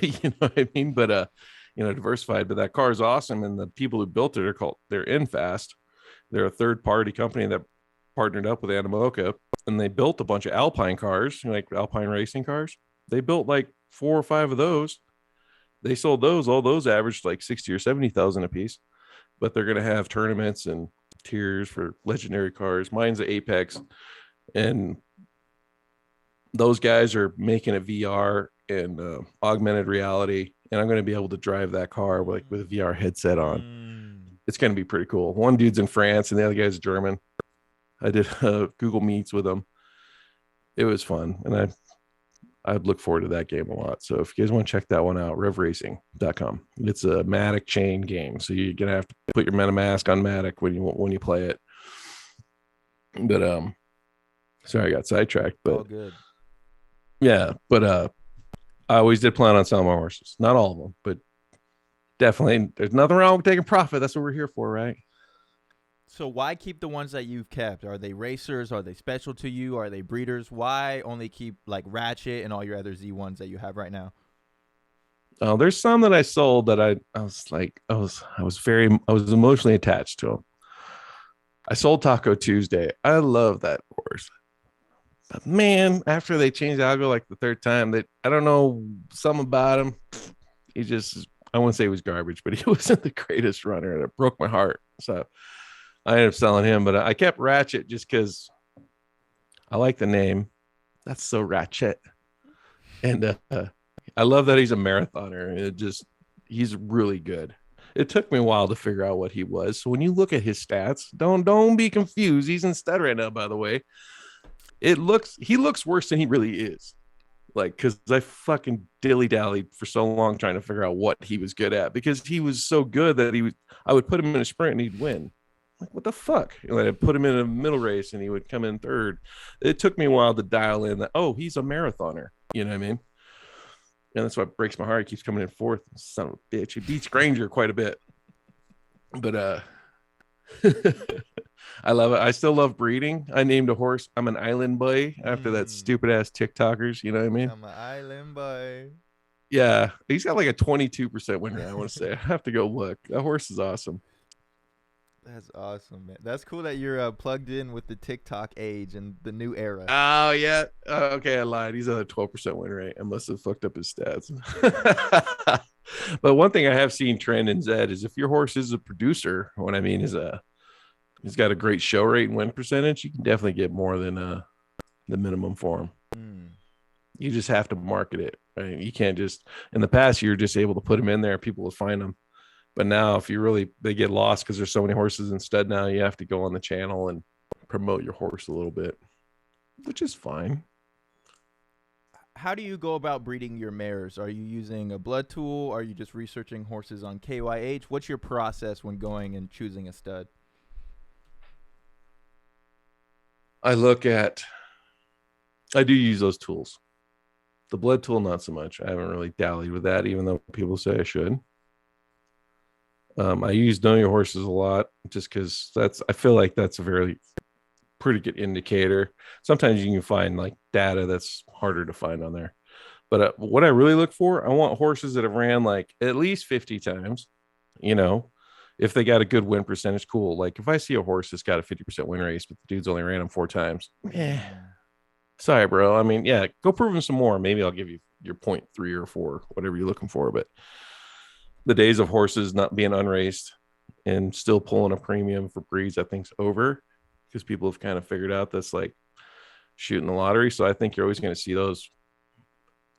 You know what I mean? But diversified. But that car is awesome. And the people who built it they're InFast. They're a third party company that partnered up with Animoca, and they built a bunch of Alpine cars, like Alpine racing cars. They built like 4 or 5 of those. They sold those. All those averaged like 60 or 70,000 a piece. But they're gonna have tournaments and tiers for legendary cars. Mine's the Apex, and those guys are making a VR and augmented reality, and I'm going to be able to drive that car with a VR headset on. It's going to be pretty cool. One dude's in France and the other guy's German. I did Google Meets with them. It was fun, and I'd look forward to that game a lot. So if you guys want to check that one out, revracing.com. It's a Matic chain game, so you're gonna have to put your MetaMask on Matic when you play it. But sorry, I got sidetracked. But all good. Yeah, but I always did plan on selling my horses. Not all of them, but definitely there's nothing wrong with taking profit. That's what we're here for, right? So why keep the ones that you've kept? Are they racers? Are they special to you? Are they breeders? Why only keep like Ratchet and all your other Z1s that you have right now? Oh, there's some that I sold that I was like I was emotionally attached to them. I sold Taco Tuesday. I love that horse. But man, after they changed the algo like the third time, that I don't know, something about him. He just, I wouldn't say he was garbage, but he wasn't the greatest runner. And it broke my heart. So I ended up selling him, but I kept Ratchet just because I like the name. That's so Ratchet. And I love that he's a marathoner. He's really good. It took me a while to figure out what he was. So when you look at his stats, don't be confused. He's in stud right now, by the way. He looks worse than he really is. Like, because I fucking dilly-dallied for so long trying to figure out what he was good at, because he was so good that I would put him in a sprint and he'd win. Like, what the fuck? I'd put him in a middle race and he would come in third. It took me a while to dial in that, oh, he's a marathoner. You know what I mean? And that's what breaks my heart. He keeps coming in fourth. Son of a bitch. He beats Granger quite a bit. But I love it. I still love breeding. I named a horse. I'm an island boy after that stupid ass TikTokers. You know what I mean? I'm an island boy. Yeah. He's got like a 22% win rate, I want to say. I have to go look. That horse is awesome. That's awesome, man. That's cool that you're plugged in with the TikTok age and the new era. Oh, yeah. Okay, I lied. He's at a 12% win rate. I must have fucked up his stats. But one thing I have seen trend in Zed is if your horse is a producer, what I mean is he's got a great show rate and win percentage, you can definitely get more than the minimum for him. You just have to market it. Right? You can't just, in the past, you're just able to put them in there, people will find them. But now if they get lost because there's so many horses in stud now, you have to go on the channel and promote your horse a little bit, which is fine. How do you go about breeding your mares? Are you using a blood tool? Are you just researching horses on KYH? What's your process when going and choosing a stud? I do use those tools. The blood tool, not so much. I haven't really dallied with that, even though people say I should. I use know your horses a lot just because I feel like that's a pretty good indicator. Sometimes you can find like data that's harder to find on there. But what I really look for, I want horses that have ran like at least 50 times, if they got a good win percentage, cool. Like if I see a horse that's got a 50% win rate, but the dude's only ran them 4 times, sorry, bro. I mean, yeah, go prove him some more. Maybe I'll give you your 0.3 or 4, whatever you're looking for. But the days of horses not being unraced and still pulling a premium for breeds, I think's over, because people have kind of figured out that's like shooting the lottery. So I think you're always going to see those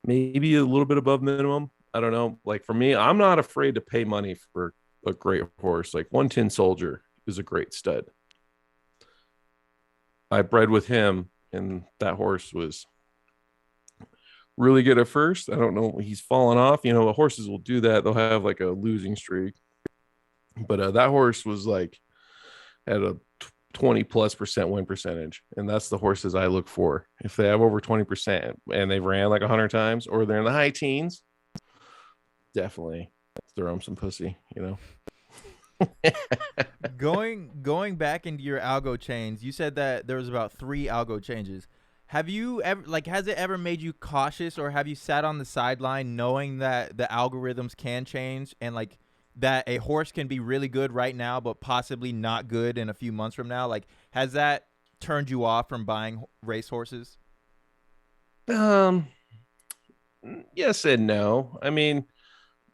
maybe a little bit above minimum. I don't know. Like for me, I'm not afraid to pay money for a great horse. Like 110 Soldier is a great stud. I bred with him, and that horse was really good at first. I don't know. He's fallen off. You know, the horses will do that. They'll have like a losing streak. But that horse was like at a 20+% win percentage. And that's the horses I look for. If they have over 20% and they've ran like 100 times or they're in the high teens, definitely throw them some pussy, you know? Going back into your algo chains, you said that there was about 3 algo changes. Have you ever, like, has it ever made you cautious, or have you sat on the sideline knowing that the algorithms can change and like that a horse can be really good right now but possibly not good in a few months from now? Like, has that turned you off from buying race horses? Um, yes and no. I mean,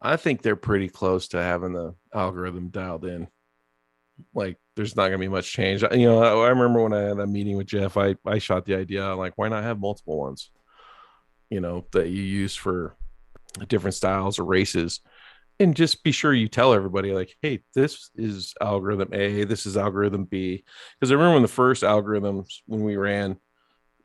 I think they're pretty close to having the algorithm dialed in. Like, there's not gonna be much change. You know, I remember when I had a meeting with Jeff, I shot the idea like, why not have multiple ones? You know, that you use for different styles or races, and just be sure you tell everybody like, hey, this is algorithm A, this is algorithm B. Because I remember when the first algorithms when we ran,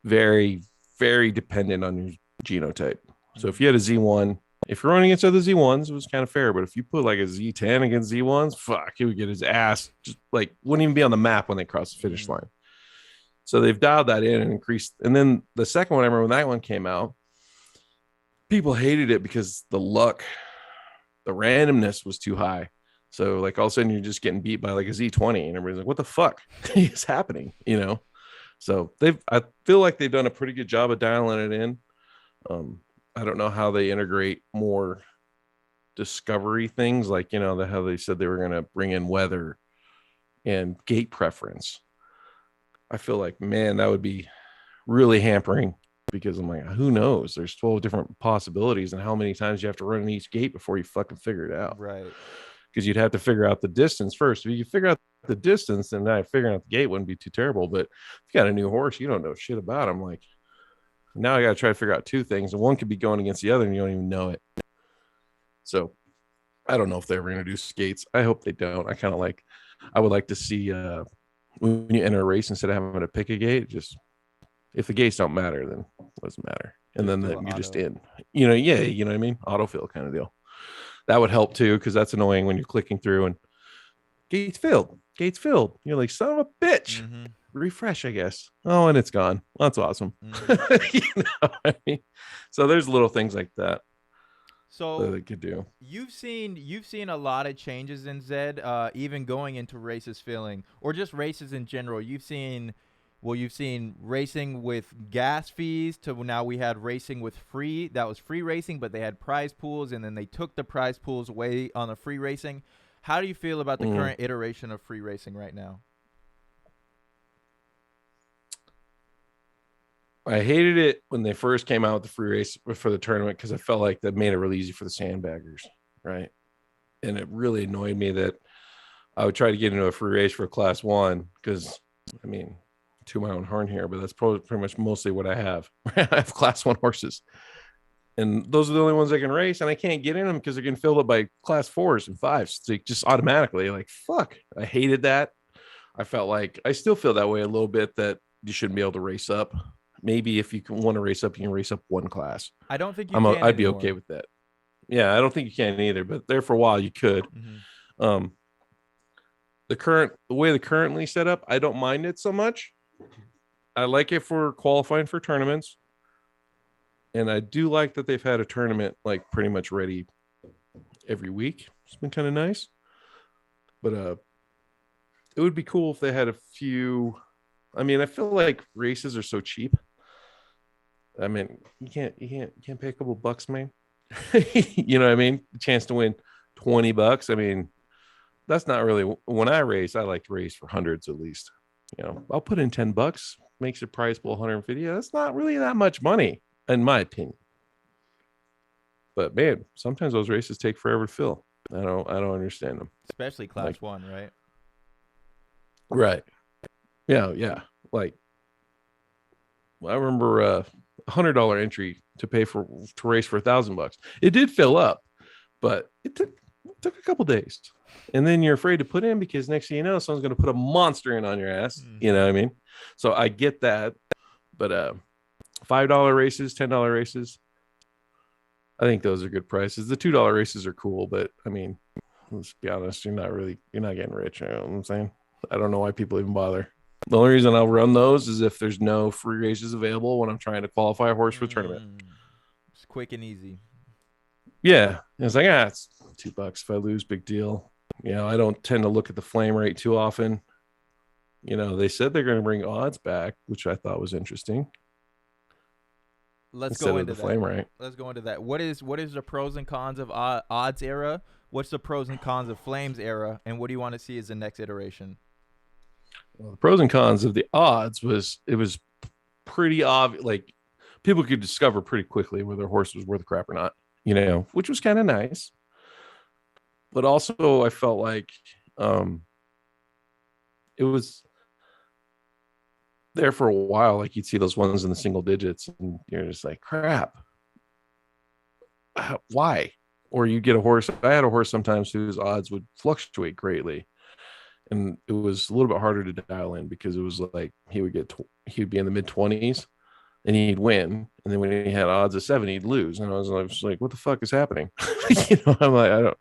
very, very dependent on your genotype. So if you had a Z1, if you're running against other Z1s, it was kind of fair. But if you put like a Z10 against Z1s, fuck, he would get his ass, just like wouldn't even be on the map when they cross the finish line. So they've dialed that in and increased. And then the second one, I remember when that one came out, people hated it because the luck, the randomness was too high. So like all of a sudden you're just getting beat by like a Z20 and everybody's like, what the fuck is happening? You know? So I feel like they've done a pretty good job of dialing it in. I don't know how they integrate more discovery things, like, you know, how they said they were going to bring in weather and gate preference. I feel like, man, that would be really hampering, because I'm like, who knows? There's 12 different possibilities, and how many times you have to run in each gate before you fucking figure it out. Right. Because you'd have to figure out the distance first. If you figure out the distance, then figuring out the gate wouldn't be too terrible. But if you got a new horse, you don't know shit about him. Like, now I got to try to figure out 2 things, and one could be going against the other, and you don't even know it. So I don't know if they ever introduce skates. I hope they don't. I would like to see when you enter a race, instead of having to pick a gate, just if the gates don't matter, then it doesn't matter. And then you're just in, you know, yeah, you know what I mean? Autofill kind of deal. That would help too, because that's annoying when you're clicking through and gates filled. You're like, son of a bitch. Mm-hmm. Refresh, I guess. Oh, and it's gone. Well, that's awesome. Mm-hmm. You know what I mean? So there's little things like that. So they could do. You've seen a lot of changes in Zed, even going into races filling, or just races in general. You've seen racing with gas fees to now we had racing with free. That was free racing, but they had prize pools, and then they took the prize pools away on the free racing. How do you feel about the current iteration of free racing right now? I hated it when they first came out with the free race for the tournament, because I felt like that made it really easy for the sandbaggers, right? And it really annoyed me that I would try to get into a free race for a class 1, because, I mean, to my own horn here, but that's pretty much mostly what I have. I have class 1 horses, and those are the only ones I can race, and I can't get in them because they're getting filled up by class 4s and 5s. So just automatically, like, fuck. I hated that. I felt like, I still feel that way a little bit, that you shouldn't be able to race up. Maybe if you want to race up, you can race up 1 class. I don't think you can. I'd be okay with that. Yeah, I don't think you can either, but there for a while you could. Mm-hmm. The way the currently set up, I don't mind it so much. I like it for qualifying for tournaments, and I do like that they've had a tournament like pretty much ready every week. It's been kind of nice, but it would be cool if they had a few. I mean, I feel like races are so cheap. I mean, you can't pay a couple bucks, man. You know what I mean? The chance to win $20. I mean, that's not really, when I race, I like to race for hundreds at least. You know, I'll put in $10, makes your prize pool 150. That's not really that much money, in my opinion. But man, sometimes those races take forever to fill. I don't understand them. Especially class 1, right? Right. Yeah. Like, I remember $100 entry to race for $1,000. It did fill up, but it took a couple days, and then you're afraid to put in, because next thing you know, someone's going to put a monster in on your ass. Mm-hmm. You know what I mean? So I get that, but $5 races, $10 races, I think those are good prices. The $2 races are cool, but I mean, let's be honest, you're not getting rich. You know what I'm saying? I don't know why people even bother. The only reason I'll run those is if there's no free races available when I'm trying to qualify a horse for the tournament. It's quick and easy. Yeah. It's like, it's $2. If I lose, big deal. You know, I don't tend to look at the flame rate too often. You know, they said they're going to bring odds back, which I thought was interesting. Let's instead go of into the flame that. rate. Let's go into that. What is the pros and cons of odds era? What's the pros and cons of flames era? And what do you want to see as the next iteration? Well, the pros and cons of the odds was it was pretty obvious. Like people could discover pretty quickly whether a horse was worth crap or not, you know, which was kind of nice. But also I felt like it was there for a while. Like you'd see those ones in the single digits and you're just like, crap. Why? Or you get a horse. I had a horse sometimes whose odds would fluctuate greatly. And it was a little bit harder to dial in because it was like he'd be in the mid 20s and he'd win. And then when he had odds of 7, he'd lose. And I was like, what the fuck is happening? You know, I'm like,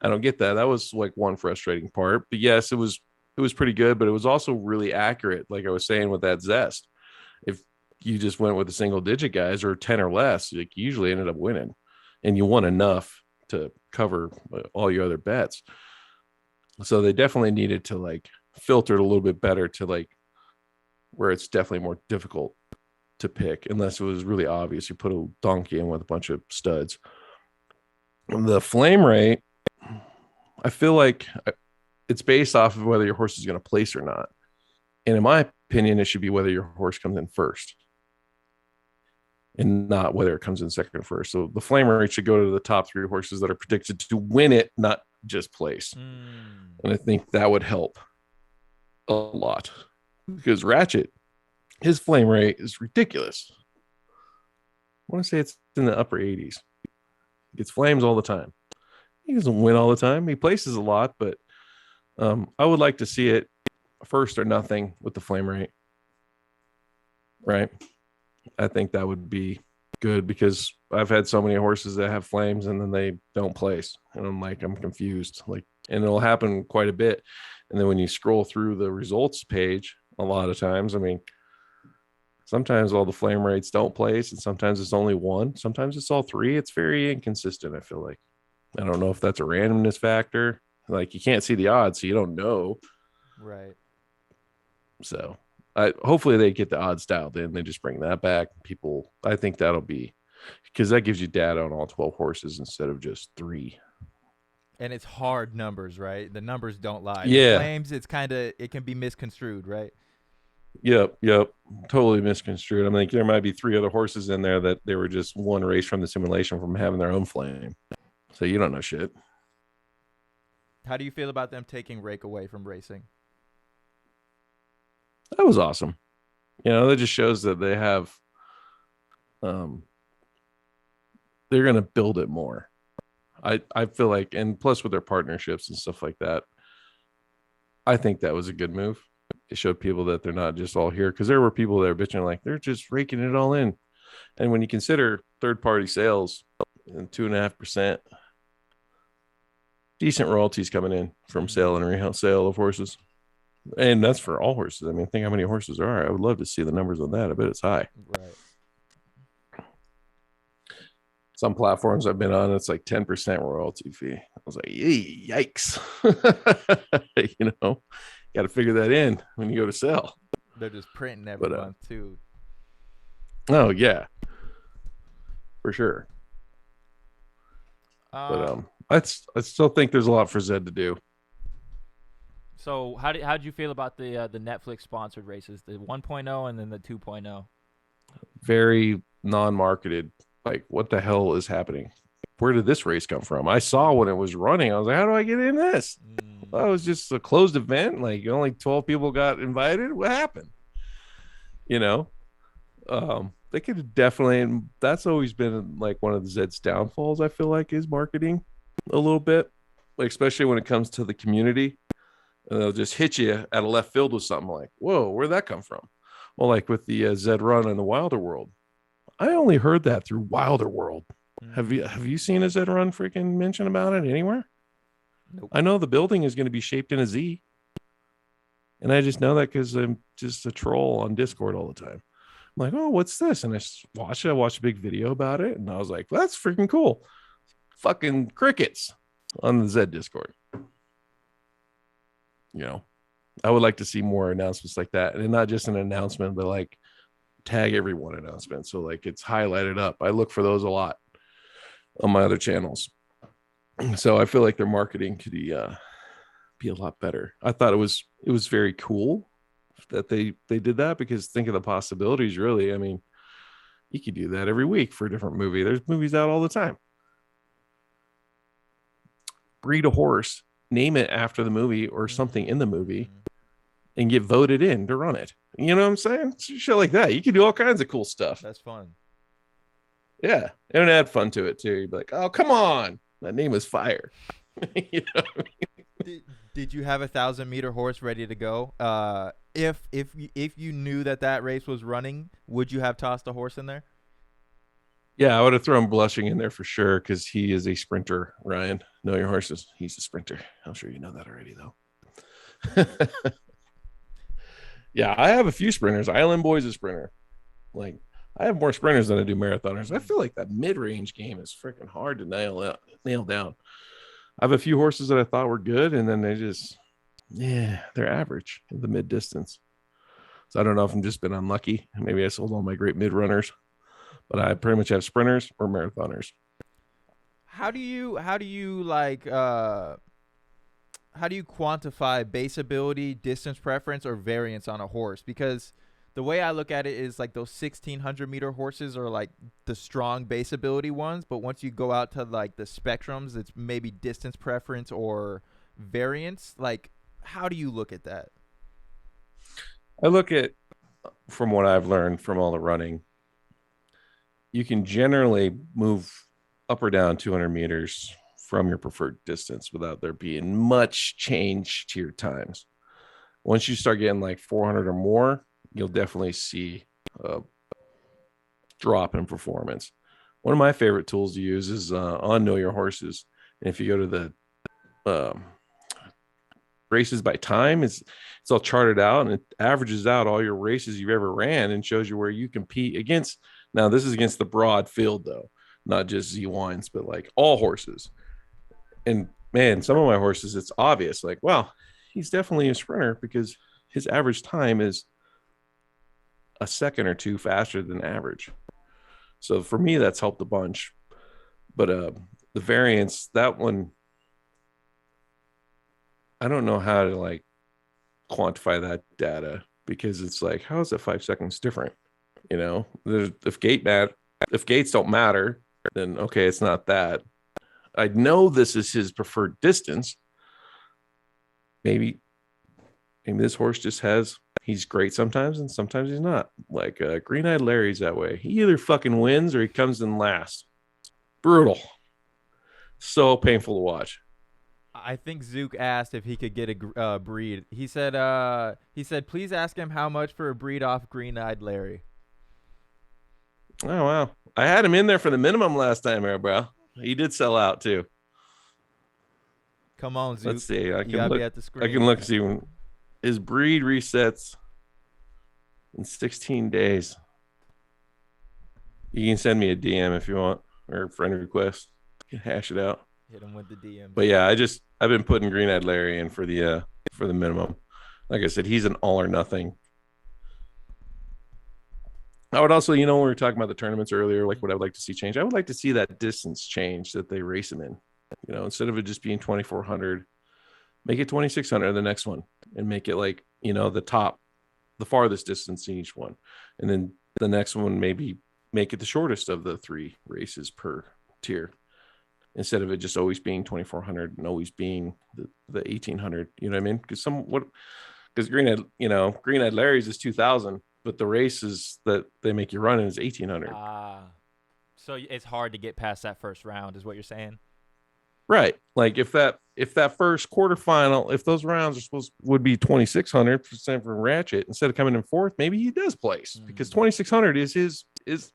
I don't get that. That was like one frustrating part. But yes, it was pretty good, but it was also really accurate. Like I was saying with that zest, if you just went with the single digit guys or 10 or less, like you usually ended up winning and you won enough to cover all your other bets. So they definitely needed to like filter it a little bit better to like where it's definitely more difficult to pick unless it was really obvious. You put a donkey in with a bunch of studs. The flame rate, I feel like it's based off of whether your horse is going to place or not. And in my opinion, it should be whether your horse comes in first and not whether it comes in second or first. So the flame rate should go to the top 3 horses that are predicted to win it, not just place. And I think that would help a lot because Ratchet, his flame rate is ridiculous. I want to say it's in the upper 80s. He gets flames all the time. He doesn't win all the time. He places a lot, but I would like to see it first or nothing with the flame rate. Right. I think that would be good because I've had so many horses that have flames and then they don't place. And I'm like, I'm confused. Like, and it'll happen quite a bit. And then when you scroll through the results page, a lot of times, I mean, sometimes all the flame rates don't place and sometimes it's only one. Sometimes it's all 3. It's very inconsistent, I feel like. I don't know if that's a randomness factor. Like you can't see the odds, so you don't know. Right. So hopefully they get the odds dialed in. They just bring that back. People, I think that'll be because that gives you data on all 12 horses instead of just 3. And it's hard numbers, right? The numbers don't lie. Yeah. The flames, it can be misconstrued, right? Yep. Totally misconstrued. I'm like, there might be 3 other horses in there that they were just one race from the simulation from having their own flame. So you don't know shit. How do you feel about them taking rake away from racing? That was awesome. You know, that just shows that they have, they're going to build it more. I feel like, and plus with their partnerships and stuff like that, I think that was a good move. It showed people that they're not just all here because there were people that are bitching like they're just raking it all in. And when you consider third-party sales and 2.5%, decent royalties coming in from sale and resale of horses. And that's for all horses. I mean, think how many horses there are. I would love to see the numbers on that. I bet it's high. Right. Some platforms I've been on, it's like 10% royalty fee. I was like, yikes. You know, got to figure that in when you go to sell. They're just printing every month too. Oh yeah, for sure. But I still think there's a lot for Zed to do. So how'd you feel about the Netflix sponsored races, the 1.0 and then the 2.0? Very non-marketed. Like, what the hell is happening? Where did this race come from? I saw when it was running. I was like, how do I get in this? That was just a closed event. Like only 12 people got invited. What happened? You know, they could definitely, that's always been like one of the Zed's downfalls, I feel like, is marketing a little bit, like, especially when it comes to the community. And they'll just hit you at a left field with something like, whoa, where'd that come from? Well, like with the Zed Run in the Wilder World. I only heard that through Wilder World. Have you seen a Zed Run freaking mention about it anywhere? Nope. I know the building is going to be shaped in a Z, and I just know that because I'm just a troll on Discord all the time. I'm like, oh, what's this? And I watched it. I watched a big video about it, and I was like, well, that's freaking cool. Fucking crickets on the Zed Discord. You know, I would like to see more announcements like that, and not just an announcement, but like tag everyone announcement. So like it's highlighted up. I look for those a lot on my other channels. So I feel like their marketing could be a lot better. I thought it was very cool that they did that, because think of the possibilities. Really, I mean, you could do that every week for a different movie. There's movies out all the time. Breed a horse, name it after the movie or something in the movie, and get voted in to run it. You know what I'm saying? Shit like that. You can do all kinds of cool stuff. That's fun. Yeah, and add fun to it too. You'd be like, oh, come on, that name is fire. You know? Did you have 1,000-meter horse ready to go? If you knew that race was running, would you have tossed a horse in there? Yeah, I would have thrown Blushing in there for sure, because he is a sprinter. Ryan, know your horses. He's a sprinter. I'm sure you know that already, though. Yeah, I have a few sprinters. Island Boy's a sprinter. Like, I have more sprinters than I do marathoners. I feel like that mid-range game is freaking hard to nail down. I have a few horses that I thought were good, and then they're average in the mid distance. So I don't know if I'm just been unlucky. Maybe I sold all my great mid runners, but I pretty much have sprinters or marathoners. How do you quantify base ability, distance preference, or variance on a horse? Because the way I look at it is like those 1,600-meter horses are like the strong base ability ones, but once you go out to like the spectrums, it's maybe distance preference or variance. Like, how do you look at that? I look at, from what I've learned from all the running, you can generally move up or down 200 meters from your preferred distance without there being much change to your times. Once you start getting like 400 or more, you'll definitely see a drop in performance. One of my favorite tools to use is on Know Your Horses. And if you go to the races by time, it's all charted out, and it averages out all your races you've ever ran and shows you where you compete against. Now, this is against the broad field, though, not just Z1s, but like all horses. And man, some of my horses, it's obvious, like, wow, he's definitely a sprinter, because his average time is a second or two faster than average. So for me, that's helped a bunch. But the variance, that one, I don't know how to like quantify that data, because it's like, how is it 5 seconds different? You know, if gates don't matter, then okay, it's not that. I know this is his preferred distance. Maybe this horse just he's great sometimes and sometimes he's not. Like GreenEyed Larry's that way. He either fucking wins or he comes in last. Brutal. So painful to watch. I think Zook asked if he could get a breed. He said, please ask him how much for a breed off GreenEyed Larry. Oh, wow. I had him in there for the minimum last time, bro. He did sell out too. Come on, Zook. Let's see. I You gotta be at the screen. I can look and see when his breed resets in 16 days. You can send me a DM if you want, or a friend request. You can hash it out. Hit him with the DM. But yeah, I've been putting GreenEyed Larry in for the minimum. Like I said, he's an all or nothing. I would also, when we were talking about the tournaments earlier, like what I would like to see change. I would like to see that distance change that they race him in. Instead of it just being 2,400, make it 2,600 the next one, and make it like, the farthest distance in each one. And then the next one, maybe make it the shortest of the 3 races per tier, instead of it just always being 2,400 and always being the 1,800. You know what I mean? Because GreenEyed Larry's is 2,000, but the races that they make you run in is 1,800. So it's hard to get past that first round, is what you're saying? Right. Like if that first quarterfinal, if those rounds would be 2,600% for Ratchet instead of coming in fourth, maybe he does place because 2,600 is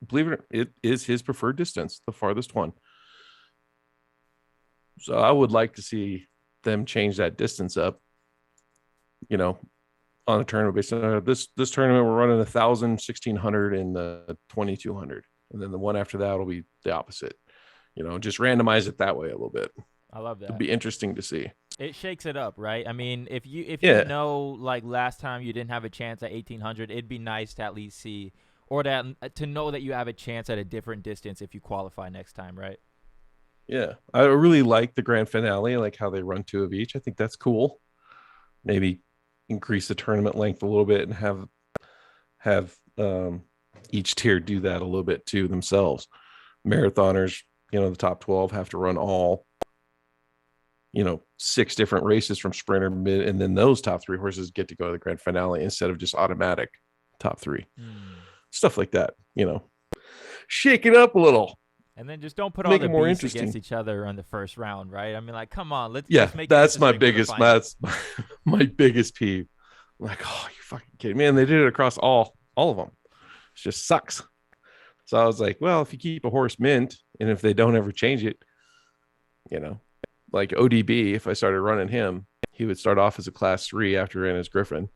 believe it is his preferred distance, the farthest one. So I would like to see them change that distance up, on a tournament basis. This tournament we're running 1,000, 1,600, and the 2,200, and then the one after that will be the opposite. Just randomize it that way a little bit. I love that. It'd be interesting to see. It shakes it up, right? I mean, if you Yeah. like last time you didn't have a chance at 1,800, it'd be nice to at least see, or to know that you have a chance at a different distance if you qualify next time, right? Yeah. I really like the grand finale, like how they run two of each. I think that's cool. Maybe increase the tournament length a little bit and have each tier do that a little bit too themselves. Marathoners, the top 12 have to run all 6 different races from sprinter, mid, and then those top 3 horses get to go to the grand finale instead of just automatic top 3. Stuff like that, shake it up a little. And then just don't put all the beasts against each other on the first round, right? I mean, like, come on, let's make that's my biggest my biggest peeve. I'm like, oh, you fucking kidding me? And they did it across all of them. It just sucks. So I was like, well, if you keep a horse mint and if they don't ever change it, like ODB, if I started running him, he would start off as a class 3 after in his Griffin.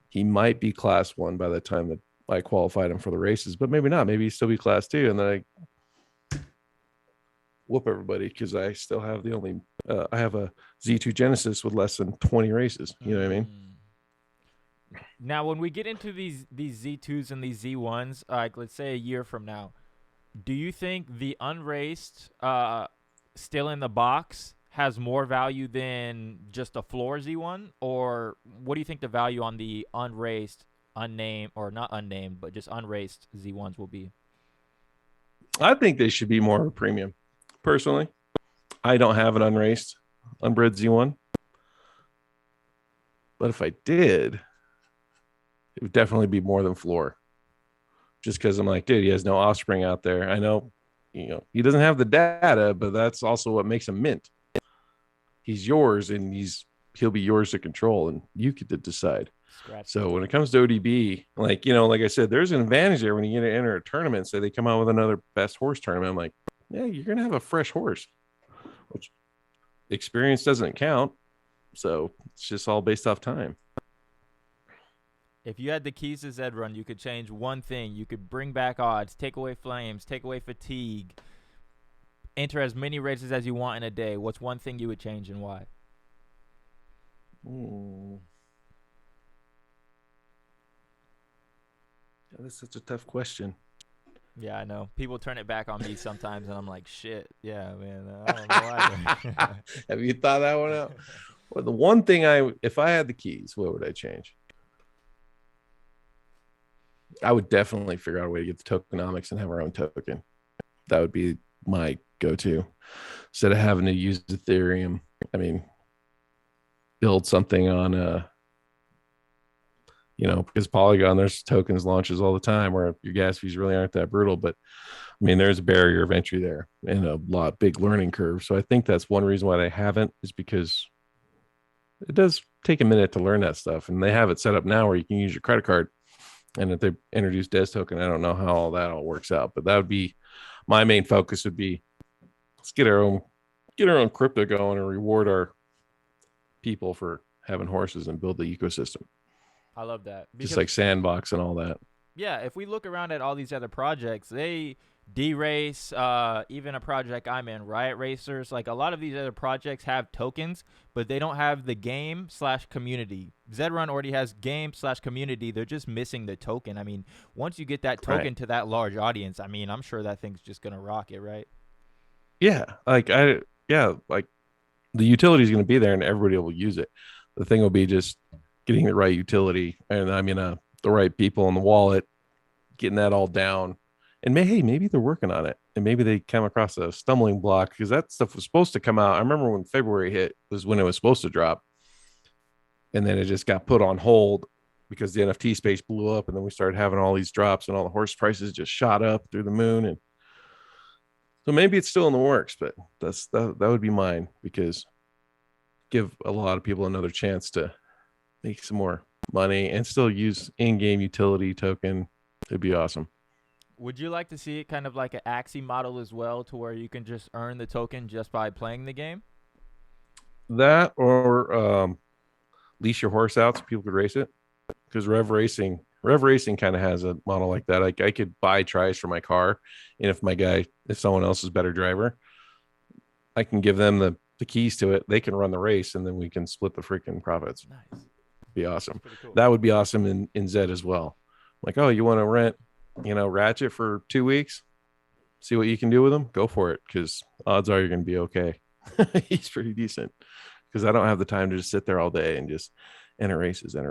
He might be class 1 by the time that I qualified him for the races, but maybe not. Maybe he'd still be class 2. And then I whoop everybody because I still have I have a Z2 Genesis with less than 20 races. You know what I mean? Now, when we get into these Z2s and these Z1s, like let's say a year from now, do you think the unraced, still in the box has more value than just a floor Z1? Or what do you think the value on the unraced, unnamed, or not unnamed, but just unraced Z1s will be? I think they should be more of a premium. Personally, I don't have an unraced, unbred Z1. But if I did, it would definitely be more than floor. Just because I'm like, dude, he has no offspring out there. I know, he doesn't have the data, but that's also what makes him mint. He's yours, and he'll be yours to control, and you get to decide. So when it comes to ODB, like I said, there's an advantage there when you get to enter a tournament. Say they come out with another best horse tournament. I'm like, yeah, you're gonna have a fresh horse, which experience doesn't count. So it's just all based off time. If you had the keys to Zed Run, you could change one thing. You could bring back odds, take away flames, take away fatigue, enter as many races as you want in a day. What's one thing you would change and why? That's such a tough question. Yeah, I know. People turn it back on me sometimes, and I'm like, shit. Yeah, man. I don't know either. Have you thought that one out? Well, the one thing if I had the keys, what would I change? I would definitely figure out a way to get the tokenomics and have our own token. That would be my go-to. Instead of having to use Ethereum, I mean, build something on because Polygon, there's tokens launches all the time where your gas fees really aren't that brutal. But I mean, there's a barrier of entry there and a big learning curve. So I think that's one reason why they haven't, is because it does take a minute to learn that stuff. And they have it set up now where you can use your credit card. And if they introduce Des token, I don't know how all that all works out, but that would be my main focus. Would be, let's get our own crypto going and reward our people for having horses and build the ecosystem. I love that. Just like Sandbox and all that. Yeah, if we look around at all these other projects, they D-Race, even a project I'm in, Riot Racers, like a lot of these other projects have tokens, but they don't have the game/community. Zed Run already has game/community. They're just missing the token. I mean, once you get that token to that large audience, I mean, I'm sure that thing's just going to rock it, right? Yeah, like the utility is going to be there and everybody will use it. The thing will be just getting the right utility, and I mean the right people in the wallet, getting that all down. And maybe they're working on it, and maybe they come across a stumbling block because that stuff was supposed to come out. I remember when February hit was when it was supposed to drop, and then it just got put on hold because the NFT space blew up, and then we started having all these drops, and all the horse prices just shot up through the moon. And So maybe it's still in the works, but that would be mine, because give a lot of people another chance to make some more money and still use in-game utility token. It'd be awesome. Would you like to see it kind of like an Axie model as well, to where you can just earn the token just by playing the game? That, or leash your horse out so people could race it. Because Rev Racing kind of has a model like that. I could buy tries for my car, and if someone else is a better driver, I can give them the keys to it. They can run the race, and then we can split the freaking profits. Nice. Be awesome. Cool. That would be awesome in Zed as well. Like, oh, you want to rent, Ratchet for 2 weeks? See what you can do with him? Go for it, because odds are you're going to be okay. He's pretty decent, because I don't have the time to just sit there all day and just enter races. And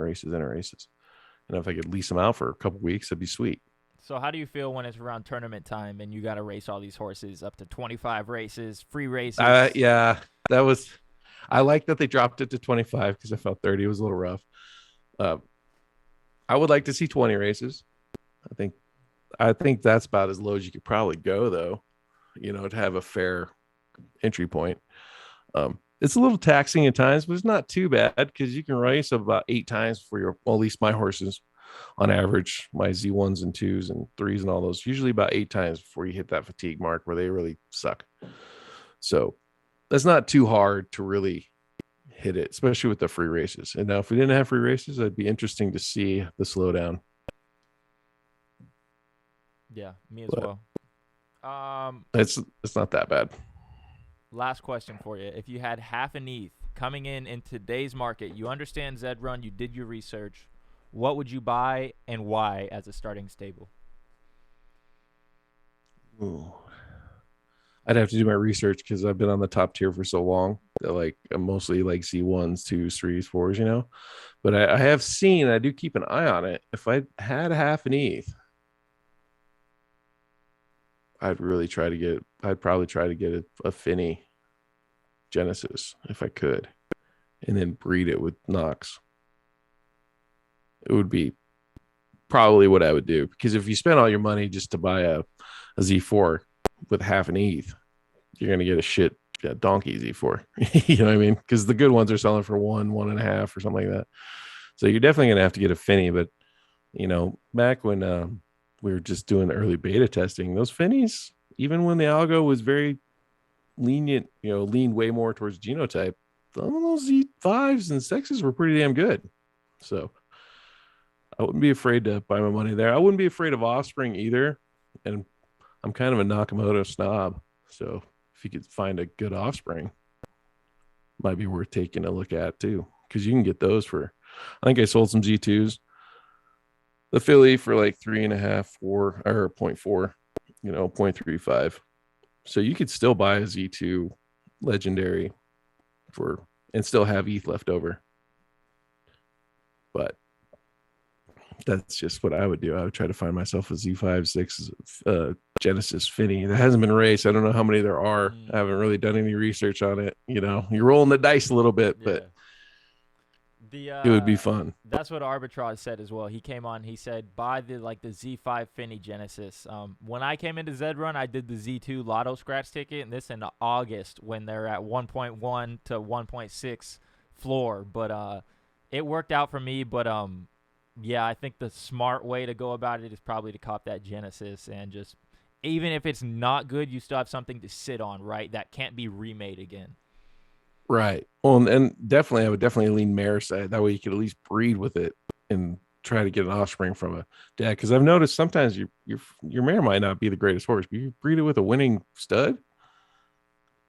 if I could lease them out for a couple weeks, that'd be sweet. So how do you feel when it's around tournament time and you got to race all these horses, up to 25 races, free races? Yeah, I like that they dropped it to 25, because I felt 30 was a little rough. I would like to see 20 races. I think that's about as low as you could probably go, though, to have a fair entry point. It's a little taxing at times, but it's not too bad, because you can race about 8 times for at least my horses on average, my Z1s and 2s and 3s and all those, usually about 8 times before you hit that fatigue mark where they really suck. So that's not too hard to really hit it, especially with the free races. And now if we didn't have free races, it'd be interesting to see the slowdown. Yeah, me as well. It's not that bad. Last question for you. If you had half an ETH coming in today's market, you understand Zed Run, you did your research, what would you buy and why as a starting stable? Ooh. I'd have to do my research, because I've been on the top tier for so long that, like, I'm mostly like Z1s, 2s, 3s, 4s, But I have seen, I do keep an eye on it. If I had half an ETH, I'd probably try to get a Finny Genesis if I could, and then breed it with Nox. It would be probably what I would do, because if you spend all your money just to buy a Z4 with half an ETH, you're going to get a donkey Z4. You know what I mean? Because the good ones are selling for 1.5 or something like that. So you're definitely going to have to get a Finny. But, back when we were just doing early beta testing, those Finnies, even when the algo was very lenient, leaned way more towards genotype, those Z5s and 6s were pretty damn good. So I wouldn't be afraid to buy my money there. I wouldn't be afraid of offspring either. And I'm kind of a Nakamoto snob. So if you could find a good offspring, might be worth taking a look at too. Because you can get those for, I think I sold some Z2s. The filly for like 3.5, 4, or 0.4, 0.35. So you could still buy a Z2 legendary and still have ETH left over. But that's just what I would do. I would try to find myself a Z5, 6 Genesis Finny that hasn't been raced. I don't know how many there are. I haven't really done any research on it. You're rolling the dice a little bit, but it would be fun. That's what Arbitrage said as well. He came on. He said buy the Z5 Finny Genesis. When I came into Zed Run, I did the Z2 Lotto scratch ticket, and this in August when they're at 1.1 to 1.6 floor. But it worked out for me. But yeah, I think the smart way to go about it is probably to cop that Genesis, and just, even if it's not good, you still have something to sit on, right? That can't be remade again. Right. Well, and definitely, I would definitely lean mare side. That way you could at least breed with it and try to get an offspring from a dad. Because I've noticed sometimes your mare might not be the greatest horse, but you breed it with a winning stud,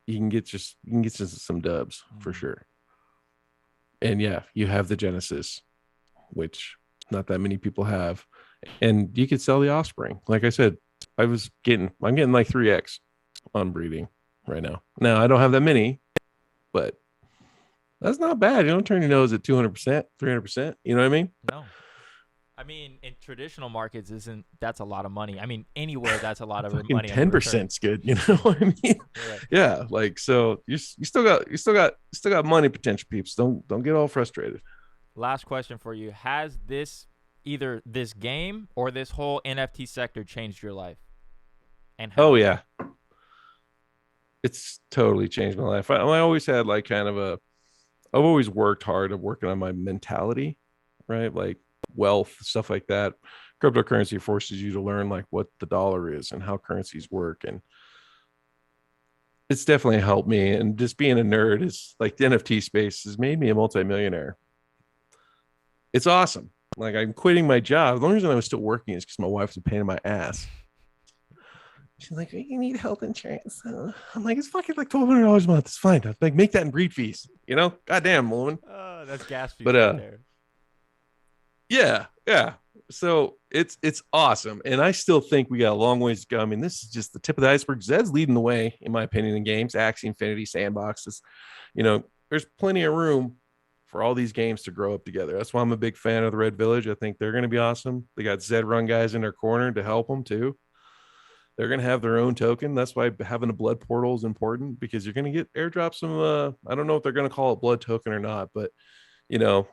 you can get some dubs for sure. And yeah, you have the Genesis, which not that many people have, and you could sell the offspring. Like I said, I'm getting like 3x on breeding right now. Now I don't have that many, but that's not bad. You don't turn your nose at 200%, 300%. You know what I mean? No. I mean, in traditional markets, that's a lot of money. I mean, anywhere that's a lot of money. 10% is good. You know what I mean? Right. Yeah. Like, so you still got money potential, peeps. Don't get all frustrated. Last question for you: has either this game or this whole NFT sector changed your life? And how? Oh yeah. it's totally changed my life. I always had like kind of a, I've always worked hard at working on my mentality, right? Like wealth, stuff like that. Cryptocurrency forces you to learn like what the dollar is and how currencies work. And it's definitely helped me. And just being a nerd is like the NFT space has made me a multimillionaire. It's awesome. Like I'm quitting my job. The only reason I was still working is because my wife's a pain in my ass. She's like, you need health insurance. I'm like, it's fucking like $1,200 a month. It's fine. Like, make that in breed fees. You know, goddamn woman. That's gas fees But right there. yeah. So it's awesome, and I still think we got a long ways to go. I mean, this is just the tip of the iceberg. Zed's leading the way, in my opinion, in games. Axie Infinity, Sandboxes. You know, there's plenty of room for all these games to grow up together. That's why I'm a big fan of the Red Village. I think they're going to be awesome. They got Zed Run guys in their corner to help them too. They're going to have their own token. That's why having a blood portal is important, because you're going to get airdrops some. I don't know if they're going to call it blood token or not, but you know,